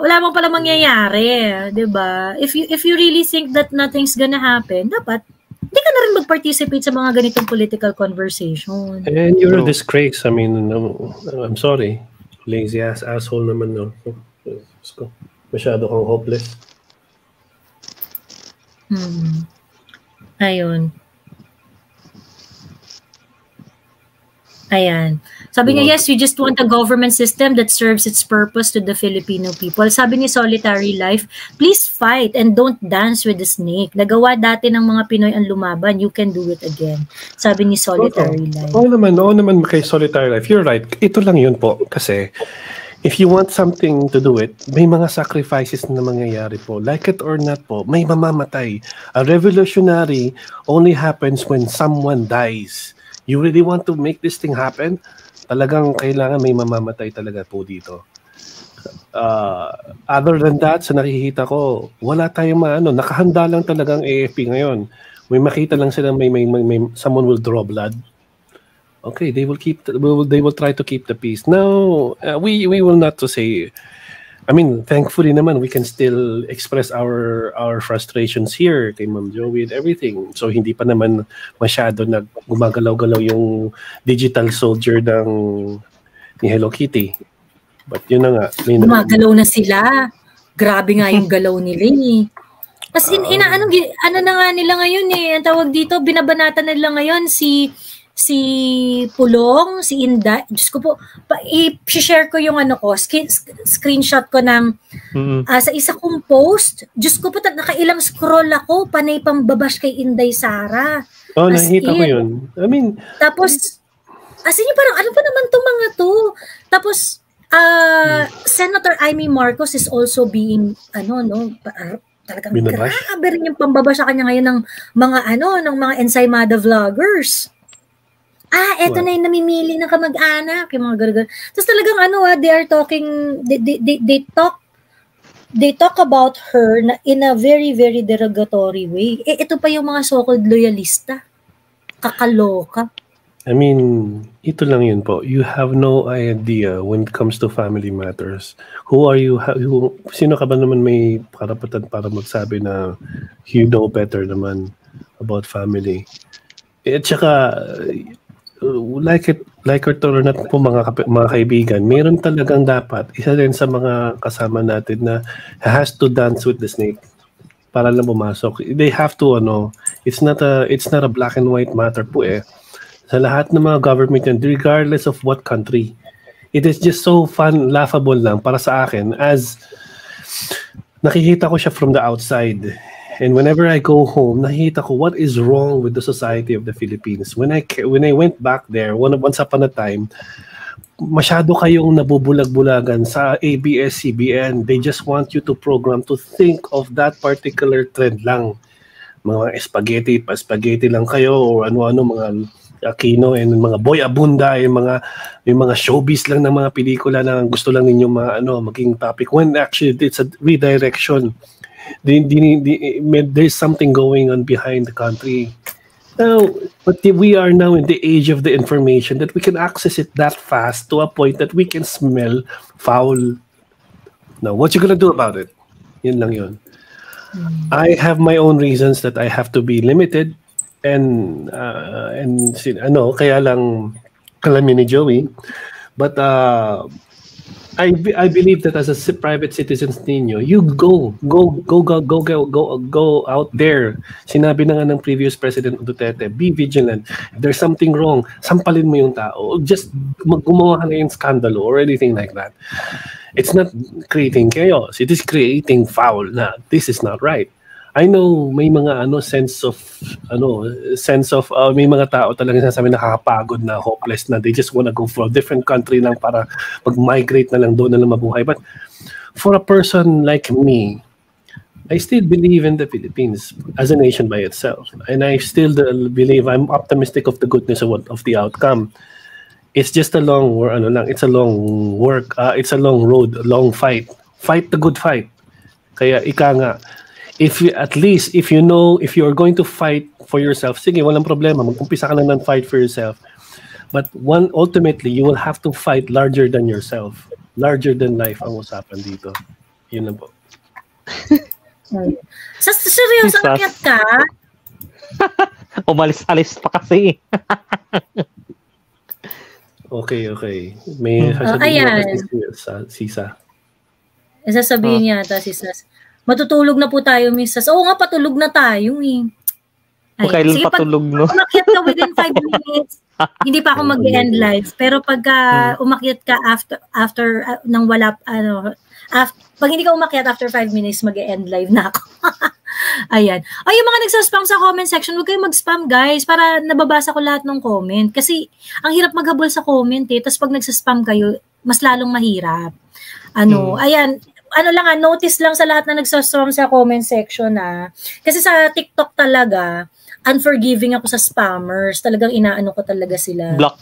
Wala mong pala mangyayari. Diba? If you really think that nothing's gonna happen, dapat hindi ka na rin mag-participate sa mga ganitong political conversation. And you're a disgrace. I mean, I'm sorry. Lazy ass asshole naman, no? Masyado kang hopeless. Ayun. Ayan. Sabi niya, yes, we just want a government system that serves its purpose to the Filipino people. Sabi ni Solitary Life, please fight and don't dance with the snake. Nagawa dati ng mga Pinoy ang lumaban, you can do it again. Sabi ni Solitary Life. Oo naman kay Solitary Life. You're right. Ito lang yun po. Kasi, if you want something to do it, may mga sacrifices na mangyayari po. Like it or not po, may mamamatay. A revolutionary only happens when someone dies. You really want to make this thing happen? Talagang kailangan may mamamatay talaga po dito. Other than that, sa nakikita ko, wala tayong nakahanda lang talagang AFP ngayon. May makita lang sila may someone will draw blood. Okay, they will try to keep the peace. No, we will not to say. I mean, thankfully naman, we can still express our frustrations here kay Ma'am Joey and everything. So, hindi pa naman masyado gumagalaw-galaw yung digital soldier ni Hello Kitty. But yun na nga. Gumagalaw na sila. Grabe nga yung galaw nila eh. Kasi ano na nga nila ngayon eh. Ang tawag dito, binabanatan nila ngayon si si Pulong, si Inday, Diyos ko po, i-share ko yung screenshot ko ng sa isa kong post. Diyos ko po, nakailang scroll ako, panay pang babash kay Inday Sara. Oh, nakita ko yun. I mean, tapos, parang, ano pa naman itong mga to? Tapos, Senator Amy Marcos is also being, talagang grabe rin yung pambaba sa kanya ngayon ng mga ensaymada vloggers. Eto na yung namimili ng kamag-anak, yung mga gano'n. Tapos talagang they are talking, they talk about her in a very, very derogatory way. Ito pa yung mga so-called loyalista. Kakaloka. I mean, ito lang yun po. You have no idea when it comes to family matters. Who are you? Sino ka ba naman may karapatan para magsabi na you know better naman about family? At saka, like it or not po mga kaibigan, meron talagang dapat, isa din sa mga kasama natin na has to dance with the snake para lang pumasok. They have to, it's not a black and white matter po eh. Sa lahat ng mga government yan, regardless of what country. It is just so fun, laughable lang para sa akin as nakikita ko siya from the outside. And whenever I go home, nakikita ko what is wrong with the society of the Philippines. When I went back there, once upon a time, masyado kayong nabubulag-bulagan sa ABS-CBN. They just want you to program to think of that particular trend lang. Mga spaghetti lang kayo or ano-ano, mga Aquino and mga Boy Abunda, yung mga showbiz lang ng mga pelikula na gusto lang ninyo maging topic when actually it's a redirection. There's something going on behind the country. Now, but we are now in the age of the information that we can access it that fast to a point that we can smell foul. Now, what you gonna do about it? Yun lang yun. I have my own reasons that I have to be limited. And kaya lang kalami ni Joey, but I believe that as a private citizen ninyo, you go out there. Sinabi na nga ng previous President Duterte, be vigilant. If there's something wrong, sampalin mo yung tao. Just gumawa ka na yung skandalo or anything like that. It's not creating chaos. It is creating foul na this is not right. I know may mga sense of may mga tao talagang sinasabi nakakapagod na, hopeless na, they just wanna go for a different country lang para mag-migrate na lang doon na lang mabuhay. But for a person like me, I still believe in the Philippines as a nation by itself, and I still believe, I'm optimistic of the goodness of the outcome. It's just a long it's a long work, it's a long road, a long fight the good fight. Kaya ika nga, if you're going to fight for yourself, sige, walang problema, mag-umpisa ka lang ng fight for yourself. But ultimately, you will have to fight larger than yourself. Larger than life ang usapan dito. Yun lang po. Seryoso, akyat ka? Umalis-alis pa kasi. Okay. May sasabihin Sisa. Sasabihin niya ata si Sas. Matutulog na po tayo, Mrs. Oo nga, patulog na tayo eh. Kailan patulog, no? Umakyat ka within 5 minutes, hindi pa ako mag-end live. Pero pagka umakyat ka after nang wala, pag hindi ka umakyat after 5 minutes, mag-end live na ako. Ayan. Yung mga nagsaspam sa comment section, huwag kayong mag-spam, guys, para nababasa ko lahat ng comment. Kasi, ang hirap maghabol sa comment eh. Tapos pag nagsaspam kayo, mas lalong mahirap. Ayan, notice lang sa lahat na nagsaspam sa comment section kasi sa TikTok talaga, unforgiving ako sa spammers. Talagang inaano ko talaga sila. Block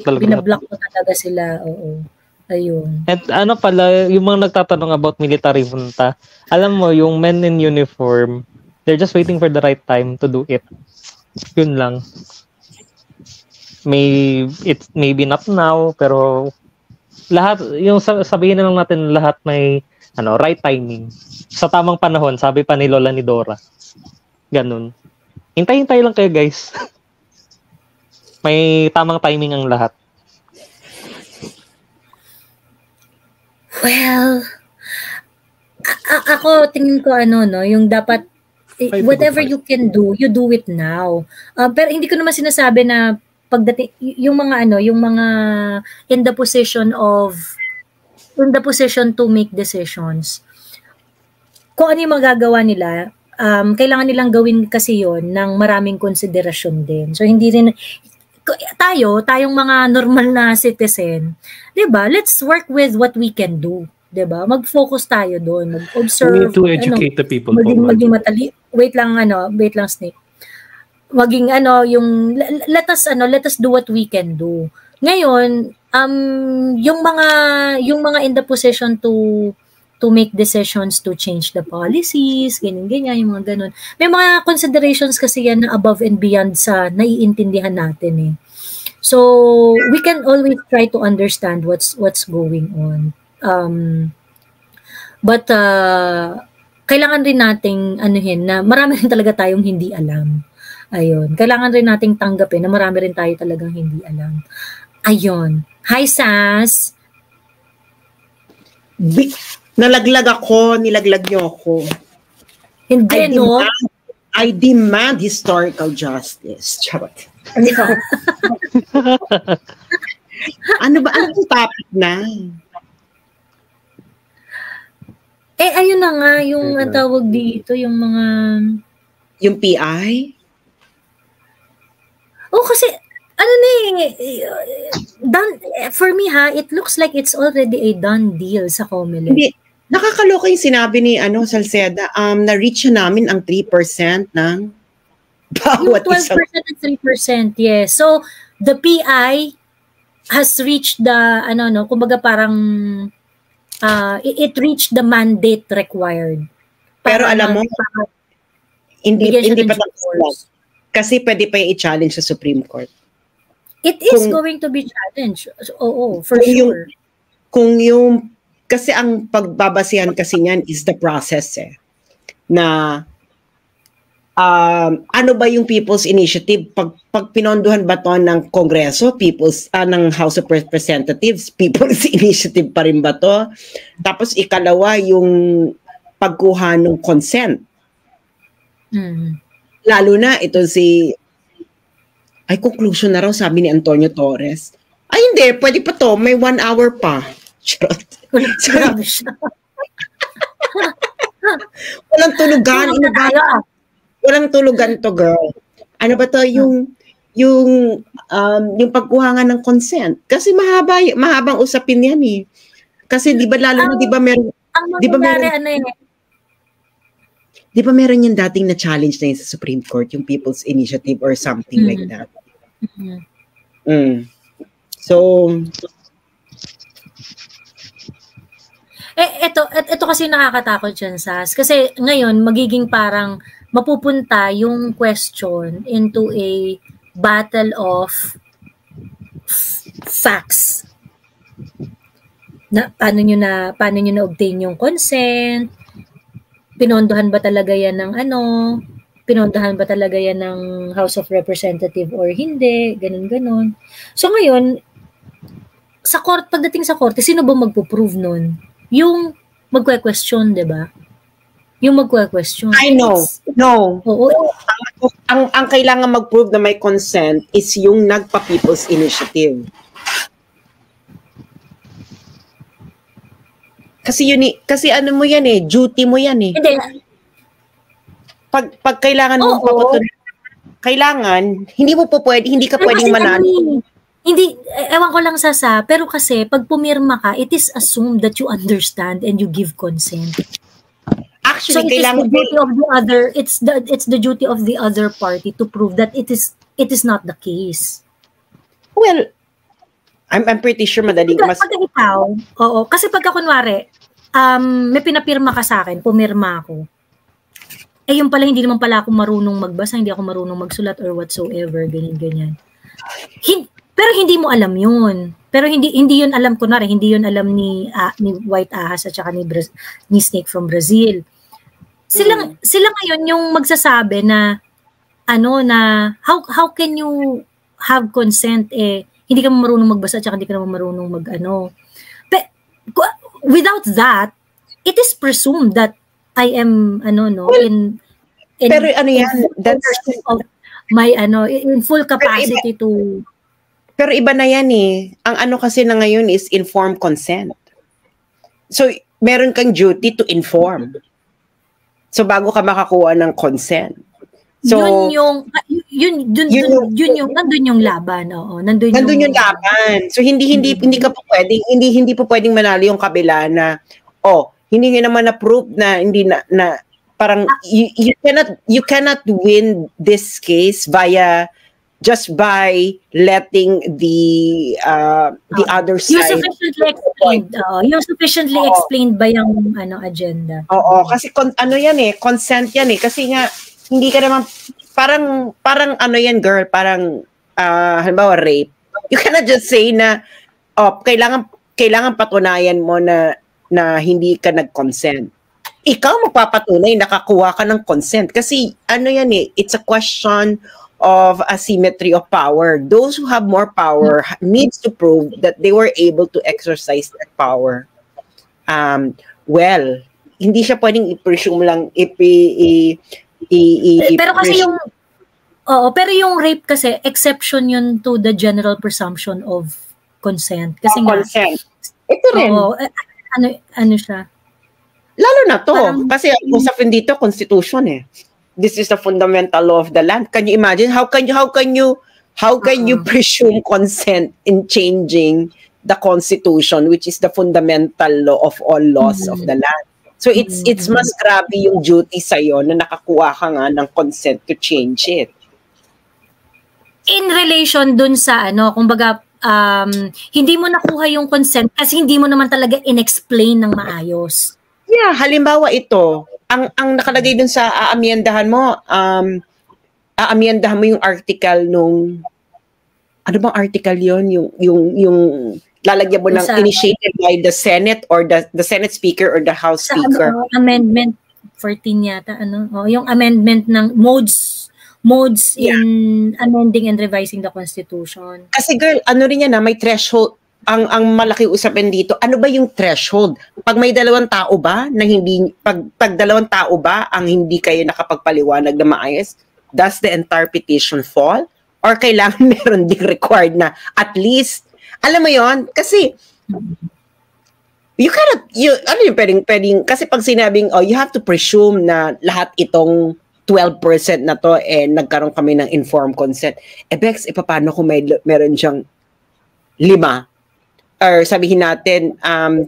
talaga. Binablock ko talaga sila. Oo. Ayun. At pala, yung mga nagtatanong about military junta, alam mo, yung men in uniform, they're just waiting for the right time to do it. Yun lang. It's maybe not now, pero lahat, yung sabihin na lang natin, lahat may right timing. Sa tamang panahon, sabi pa ni Lola ni Dora. Ganun. Hintay-hintay lang kayo, guys. May tamang timing ang lahat. Well, ako tingin ko yung dapat whatever you can do, you do it now. Pero hindi ko naman sinasabi na pagdating yung mga in the position to make decisions. Kung ano yung magagawa nila, kailangan nilang gawin kasi yon ng maraming konsiderasyon din. So hindi rin tayong mga normal na citizen, 'di ba? Let's work with what we can do, 'di ba? Mag-focus tayo doon, mag-observe. We need to educate the people. Maging matali. Wait lang Snake. Maging let us do what we can do. Ngayon, yung mga in the position to make decisions to change the policies, ganyan, yung mga ganun. May mga considerations kasi yan na above and beyond sa naiintindihan natin eh. So, we can always try to understand what's going on. But kailangan rin nating na marami rin talaga tayong hindi alam. Ayun. Kailangan rin nating tanggapin na marami rin tayo talagang hindi alam. Ayun. Hi, Sas! Nilaglag niyo ako. Hindi, I demand historical justice. Charot. Ano ba? Ano yung topic na? Ayun na nga, yung tawag dito, yung mga... Yung PI? Kasi, for me it looks like it's already a done deal sa COMELEC. Hindi. Nakakaloka yung sinabi ni Salceda, na-reach namin ang 3% ng bawat isa. 12% at 3%, yes. So, the PI has reached the, kumbaga parang, it reached the mandate required. Pero alam mo, hindi pa tapos. Kasi pwede pa i-challenge sa Supreme Court. It is going to be challenged. Oo, for sure. Kasi ang pagbabasihan kasi niyan is the process na ano ba yung People's Initiative? Pag pinondohan ba to ng Kongreso, ng House of Representatives, People's Initiative pa rin ba to? Tapos ikalawa yung pagkuha ng consent. Lalo na ito conclusion na raw, sabi ni Antonio Torres. Hindi, pwede pa to, may 1 hour pa. Walang tulugan. Walang tulugan to, girl. Ano ba to, yung pagkuha nga ng consent? Kasi mahabang usapin yan eh. Kasi di ba meron... Di ba meron yung dating na challenge na yun sa Supreme Court, yung People's Initiative or something like that? So, ito kasi nakakatakot dyan, Sas. Kasi ngayon, magiging parang mapupunta yung question into a battle of facts. Paano nyo na-obtain yung consent? Pinondohan ba talaga yan ng pinondohan ba talaga yan ng House of Representative or hindi, ganun. So ngayon, pagdating sa korte, sino ba magpo-prove nun? Yung magkwe-question, di ba? Yung magkwe-question. I know. No. Oo. Ang kailangan mag-prove na may consent is yung nagpa-People's Initiative. Kasi ano mo yan duty mo yan Hindi. Pag kailangan mo kailangan, hindi ka pwedeng manalo. Hindi, ewan ko lang pero kasi pag pumirma ka, it is assumed that you understand and you give consent. Actually, so kailangan it's the duty of the other party to prove that it is not the case. Well, I'm pretty sure madaling mas... Pag ikaw, kasi pagka kunwari, may pinapirma ka sa akin, pumirma ako. Yung pala, hindi naman pala ako marunong magbasa, hindi ako marunong magsulat or whatsoever, ganyan. Pero hindi mo alam yun. Pero hindi yun alam, kunwari, hindi yun alam ni White Ahas at saka ni Snake from Brazil. Sila ngayon yung magsasabi na, how can you have consent hindi ka marunong magbasa at hindi ka naman marunong without that, it is presumed that I am in pero yan, that's my in full capacity to Pero iba na yan eh. Ang ano kasi na ngayon is informed consent. So, meron kang duty to inform. So, bago ka makakuha ng consent. So, nandun yung laban, oo. Nandun yung laban. So, hindi ka po pwedeng, hindi po pwedeng manalo yung kabila na, hindi nyo naman na-prove na hindi na parang, you cannot win this case just by letting the other side. Yung sufficiently explained ba yung agenda? Oo, kasi consent yan eh. Kasi nga, hindi ka naman, parang ano yan girl, parang, halimbawa rape. You cannot just say na, kailangan patunayan mo na hindi ka nag-consent. Ikaw magpapatunay, nakakuha ka ng consent. Kasi yan eh, it's a question of asymmetry of power. Those who have more power needs to prove that they were able to exercise that power. Well, hindi siya pwedeng i-presume lang, pero kasi pero yung rape kasi, exception yun to the general presumption of consent. Kasi consent. Ito rin. Ano siya? Lalo na to. Kasi ang usapin dito, constitution eh. This is the fundamental law of the land. Can you imagine? How can you presume consent in changing the constitution, which is the fundamental law of all laws of the land? So it's mas grabe yung duty sa'yo na nakakuha ka nga ng consent to change it. In relation dun sa kumbaga, hindi mo nakuha yung consent kasi hindi mo naman talaga inexplain ng maayos. Yeah, halimbawa ito, ang nakalagay dun sa aamyendahan mo yung article nung, ano bang article yon, yung lalagyan mo ng initiated by the Senate or the Senate Speaker or the House Speaker. Amendment 14 yata, yung amendment ng modes in amending and revising the Constitution. Kasi girl, rin yan may threshold. Ang malaki usapin dito, ano ba yung threshold? Pag may dalawang tao ba na pag dalawang tao ba ang hindi kayo nakapagpaliwanag na maayos, does the entire petition fall? Or kailangan meron ding required na at least, alam mo yon, kasi pwedeng, kasi pag sinabing, you have to presume na lahat itong 12% na to nagkaroon kami ng informed consent. Bex, paano kung meron siyang 5? Or sabihin natin 50%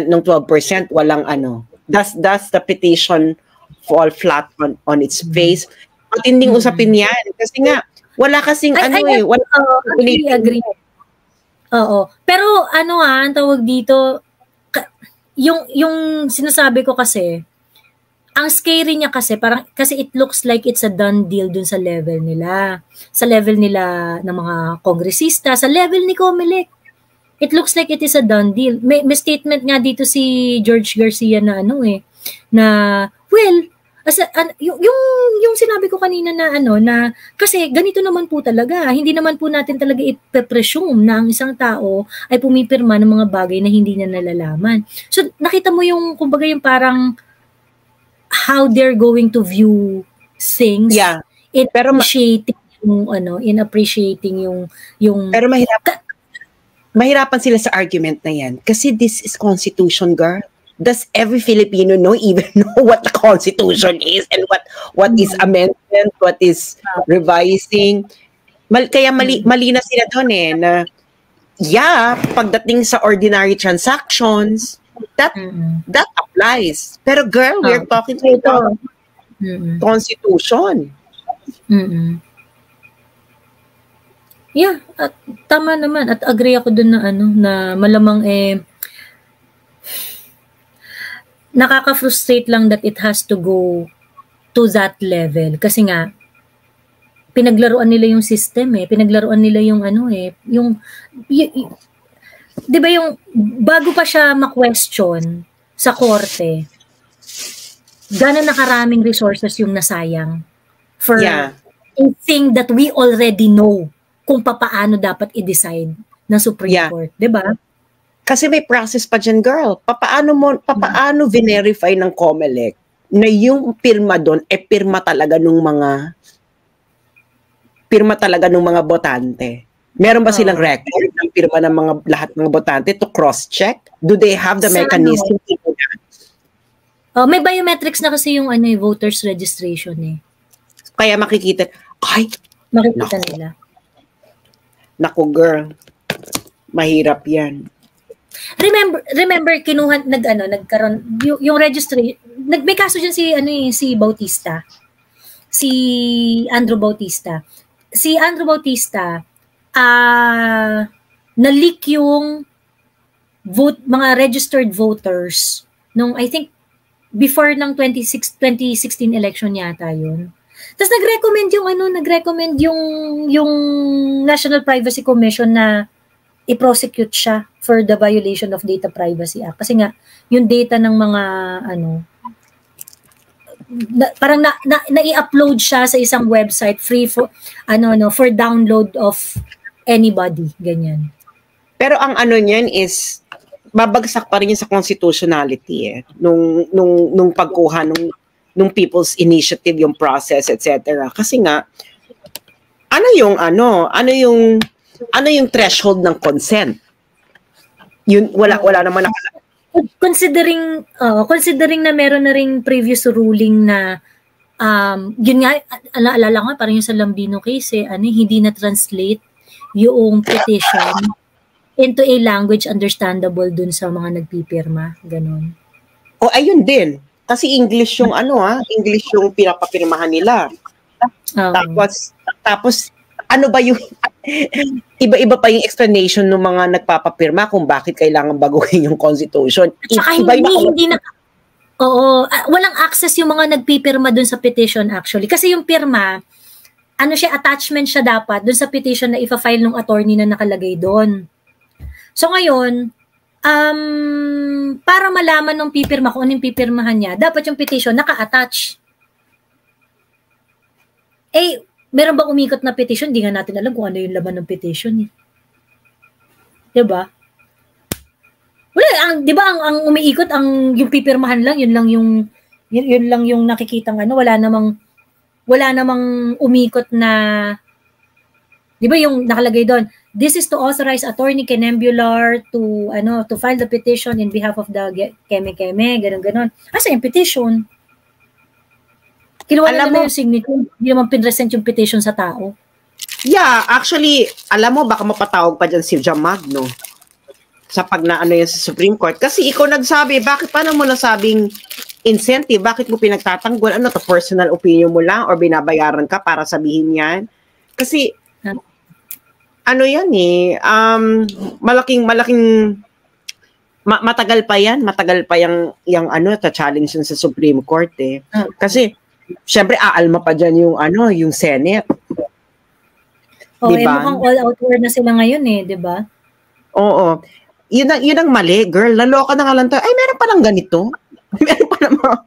ng 12% walang does the petition fall flat on its face? Matinding usapin yan kasi nga wala kasing agree. Oo. Pero ang tawag dito, yung sinasabi ko kasi, ang scary niya kasi kasi it looks like it's a done deal dun sa level nila. Sa level nila ng mga kongresista, sa level ni Comelec. It looks like it is a done deal. May statement nga dito si George Garcia na yung sinabi ko kanina na kasi ganito naman po talaga. Hindi naman po natin talaga i-presume na ang isang tao ay pumipirma ng mga bagay na hindi niya nalalaman. So nakita mo yung kumbaga yung parang how they're going to view things. Yeah. In appreciating yung pero mahirapan sila sa argument na yan. Kasi this is Constitution, girl. Does every Filipino even know what the Constitution is and what is amendment, what is revising? Kaya mali na sila doon na pagdating sa ordinary transactions, that applies. Pero girl, we're talking about Constitution. Yeah, at tama naman at agree ako dun na malamang nakaka-frustrate lang that it has to go to that level kasi nga pinaglaruan nila yung system pinaglaruan nila yung yung 'di ba yung bago pa siya ma-question sa korte, gano'n nakaraming resources yung nasayang for a thing that we already know kung paano dapat i-decide ng Supreme Court, 'di ba? Kasi may process pa dyan, girl. Paano verify ng COMELEC na yung pirma doon pirma talaga ng mga botante. Meron ba silang record ng pirma ng mga lahat ng botante to cross-check? Do they have the mechanism to do that? May biometrics na kasi yung voters registration eh. Kaya makikita, makikita nila. Naku girl, mahirap yan. Remember nagkaroon yung registry, may kaso diyan si Bautista. Si Andrew Bautista. Si Andrew Bautista na-leak yung mga registered voters nung I think before ng 2016 election yata yun. Tapos nag-recommend yung National Privacy Commission na i-prosecute siya for the violation of Data Privacy Act. Kasi nga, yung data ng mga parang na-i-upload siya sa isang website free for for download of anybody, ganyan. Pero ang niyan is babagsak pa rin sa constitutionality nung pagkuha nung people's initiative, yung process, etc. Kasi nga ano yung threshold ng consent? Yun wala naman considering na meron na ring previous ruling na yun nga alala ko parang yung sa Lambino case hindi na translate yung petition into a language understandable dun sa mga nagpipirma, ganun. Ayun din. Kasi English yung English yung pinapapirmahan nila. Tapos ano ba yung iba-iba pa yung explanation ng mga nagpapapirma kung bakit kailangan baguhin yung constitution. Tsaka walang access yung mga nagpipirma dun sa petition actually. Kasi yung pirma, attachment siya dapat dun sa petition na ifa-file ng attorney na nakalagay doon. So ngayon, para malaman ng pipirma kung anong pipirmahan niya, dapat yung petition naka-attach. Meron bang umikot na petition? Di nga natin alam kung ano yung laman ng petition. Diba? Wala, diba ang umiikot, yung pipirmahan lang, yun lang yung nakikitang wala namang umikot na, diba yung nakalagay doon, this is to authorize Attorney Kenembular to file the petition in behalf of the Keme-Keme, ganun. Asa yung petition? Kinuha na yung signature, hindi naman pinresent yung petition sa tao. Yeah, actually, alam mo, baka mapatawag pa dyan si Jam Magno sa yan sa Supreme Court. Kasi ikaw nagsabi, paano mo nasabing incentive? Bakit mo pinagtatanggol? To personal opinion mo lang or binabayaran ka para sabihin yan? Kasi, malaking matagal pa yung ta-challenge sa Supreme Court eh. Kasi syempre aalma pa diyan yung Senate. Diba? Mukhang all out war na sila ngayon eh, 'di ba? Oo. Yun ang mali, girl. Naloka na nga lang tayo. Ay, meron pa lang ganito. Meron pa naman.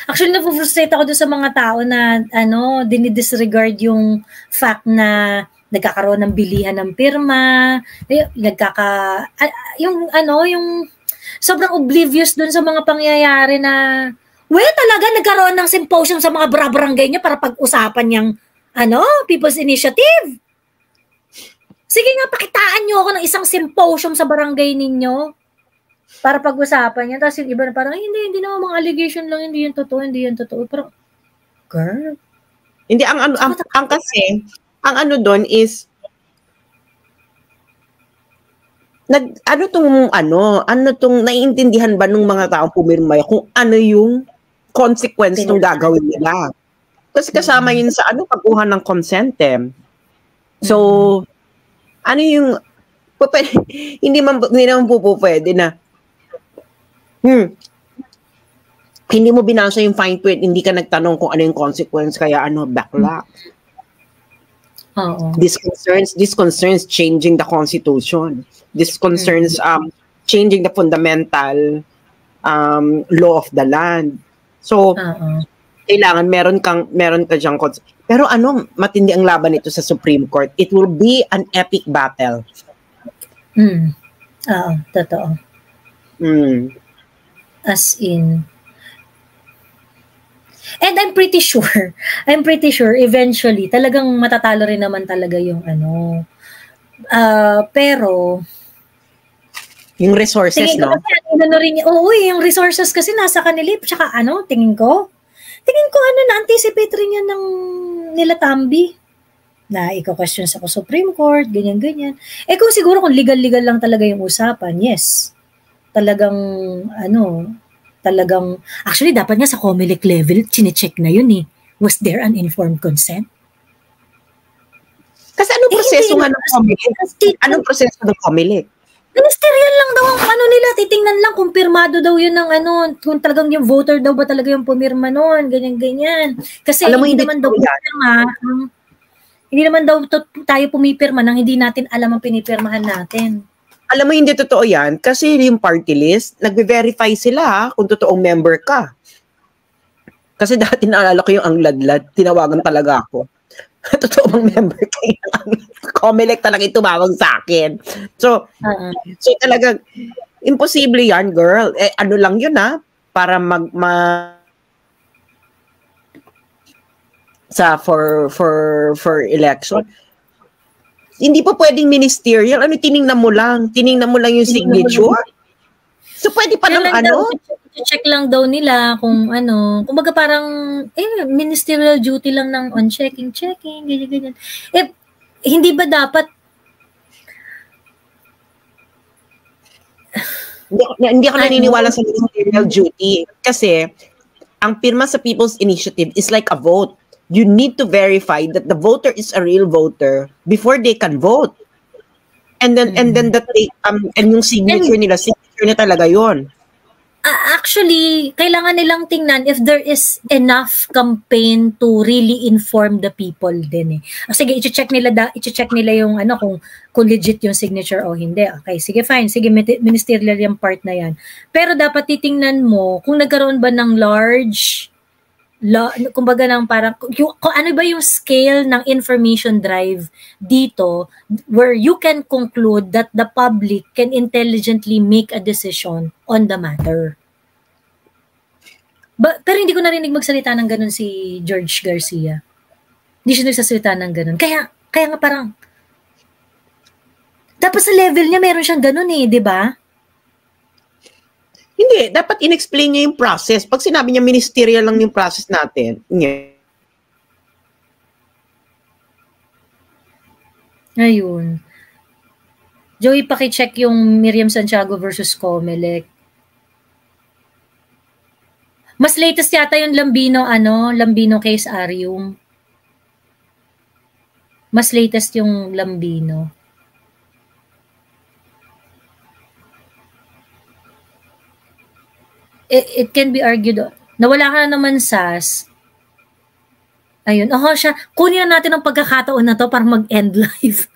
Actually, na-frustrate ako doon sa mga tao na dinidisregard yung fact na nagkakaroon ng bilihan ng pirma, yung sobrang oblivious doon sa mga pangyayari na talaga nagkaroon ng symposium sa mga barangay niyo para pag-usapan yung People's Initiative. Sige nga, pakitaan niyo ako ng isang symposium sa barangay ninyo para pag-usapan niya. Tapos yung iba na parang, hindi naman mga allegation lang, hindi yan totoo. Pero, girl. Hindi, ang doon is, naiintindihan ba nung mga taong pumirma kung ano yung consequence ng gagawin nila? Kasi kasama yun sa pagkuha ng consent eh. So, hindi naman po pwede na hindi mo binasa yung fine print, hindi ka nagtanong kung ano yung consequence, kaya backlash. This concerns changing the constitution. This concerns changing the fundamental law of the land. So, kailangan meron ka diyang pero matindi ang laban nito sa Supreme Court. It will be an epic battle. Totoo. As in. And I'm pretty sure eventually talagang matatalo rin naman talaga yung ano. Pero yung resources, tingin ko no? kasi yung resources kasi nasa kanila, tsaka tingin ko na-anticipate rin yan ng nila Tambi na iko-question sa Supreme Court, ganyan. Kung siguro kung legal lang talaga yung usapan, yes. Talagang actually dapat nga sa COMELEC level, chine-check na yun eh. Was there an informed consent? Kasi anong proseso nga ng COMELEC? Anong proseso ng COMELEC? Ministerial lang daw ang nila, titingnan lang kung pirmado daw yun ng kung talagang yung voter daw ba talaga yung pumirma noon, ganyan. Kasi hindi naman daw pumirma, hindi naman daw tayo pumipirma nang hindi natin alam ang pinipirmahan natin. Alam mo, hindi totoo yan kasi yung party list, nagbe-verify sila kung totoong member ka. Kasi dati naalala ko yung ang ladlad, tinawagan talaga ako. Totoo bang member kayo? COMELEC talaga tumawag sa akin. So talagang imposible yan, girl. Ano lang yun para for election. Hindi pa pwedeng ministerial. Tiningnan mo lang yung signature. So pwede pa lang check lang daw nila kung kumbaga parang ministerial duty lang ng on checking, ganyan. Hindi ba dapat hindi ako naniniwala sa ministerial duty kasi ang pirma sa People's Initiative is like a vote. You need to verify that the voter is a real voter before they can vote. And then that and yung signature na talaga yon. Actually, kailangan nilang tingnan if there is enough campaign to really inform the people din eh. Sige, i-check nila yung kung legit yung signature o hindi. Okay, sige fine. Sige, ministerial yung part na yan. Pero dapat titingnan mo kung nagkaroon ba ng large kumbaga ng parang kung ano ba yung scale ng information drive dito where you can conclude that the public can intelligently make a decision on the matter. Pero hindi ko narinig magsalita ng ganun si George Garcia. Hindi siya nagsasalita ng ganun. Kaya nga parang dapat sa level niya meron siyang ganun di ba? Hindi, dapat in-explain niya yung process. Pag sinabi niya ministerial lang yung process natin, Ayun. Joey, paki-check yung Miriam Santiago versus COMELEC. Mas latest yata yung Lambino case Arium. Mas latest yung Lambino. It can be argued na wala ka na naman SAS. Ayun. Siya. Kunin natin ang pagkakataon na to para mag-end live.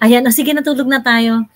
Ayan. Sige, natulog na tayo.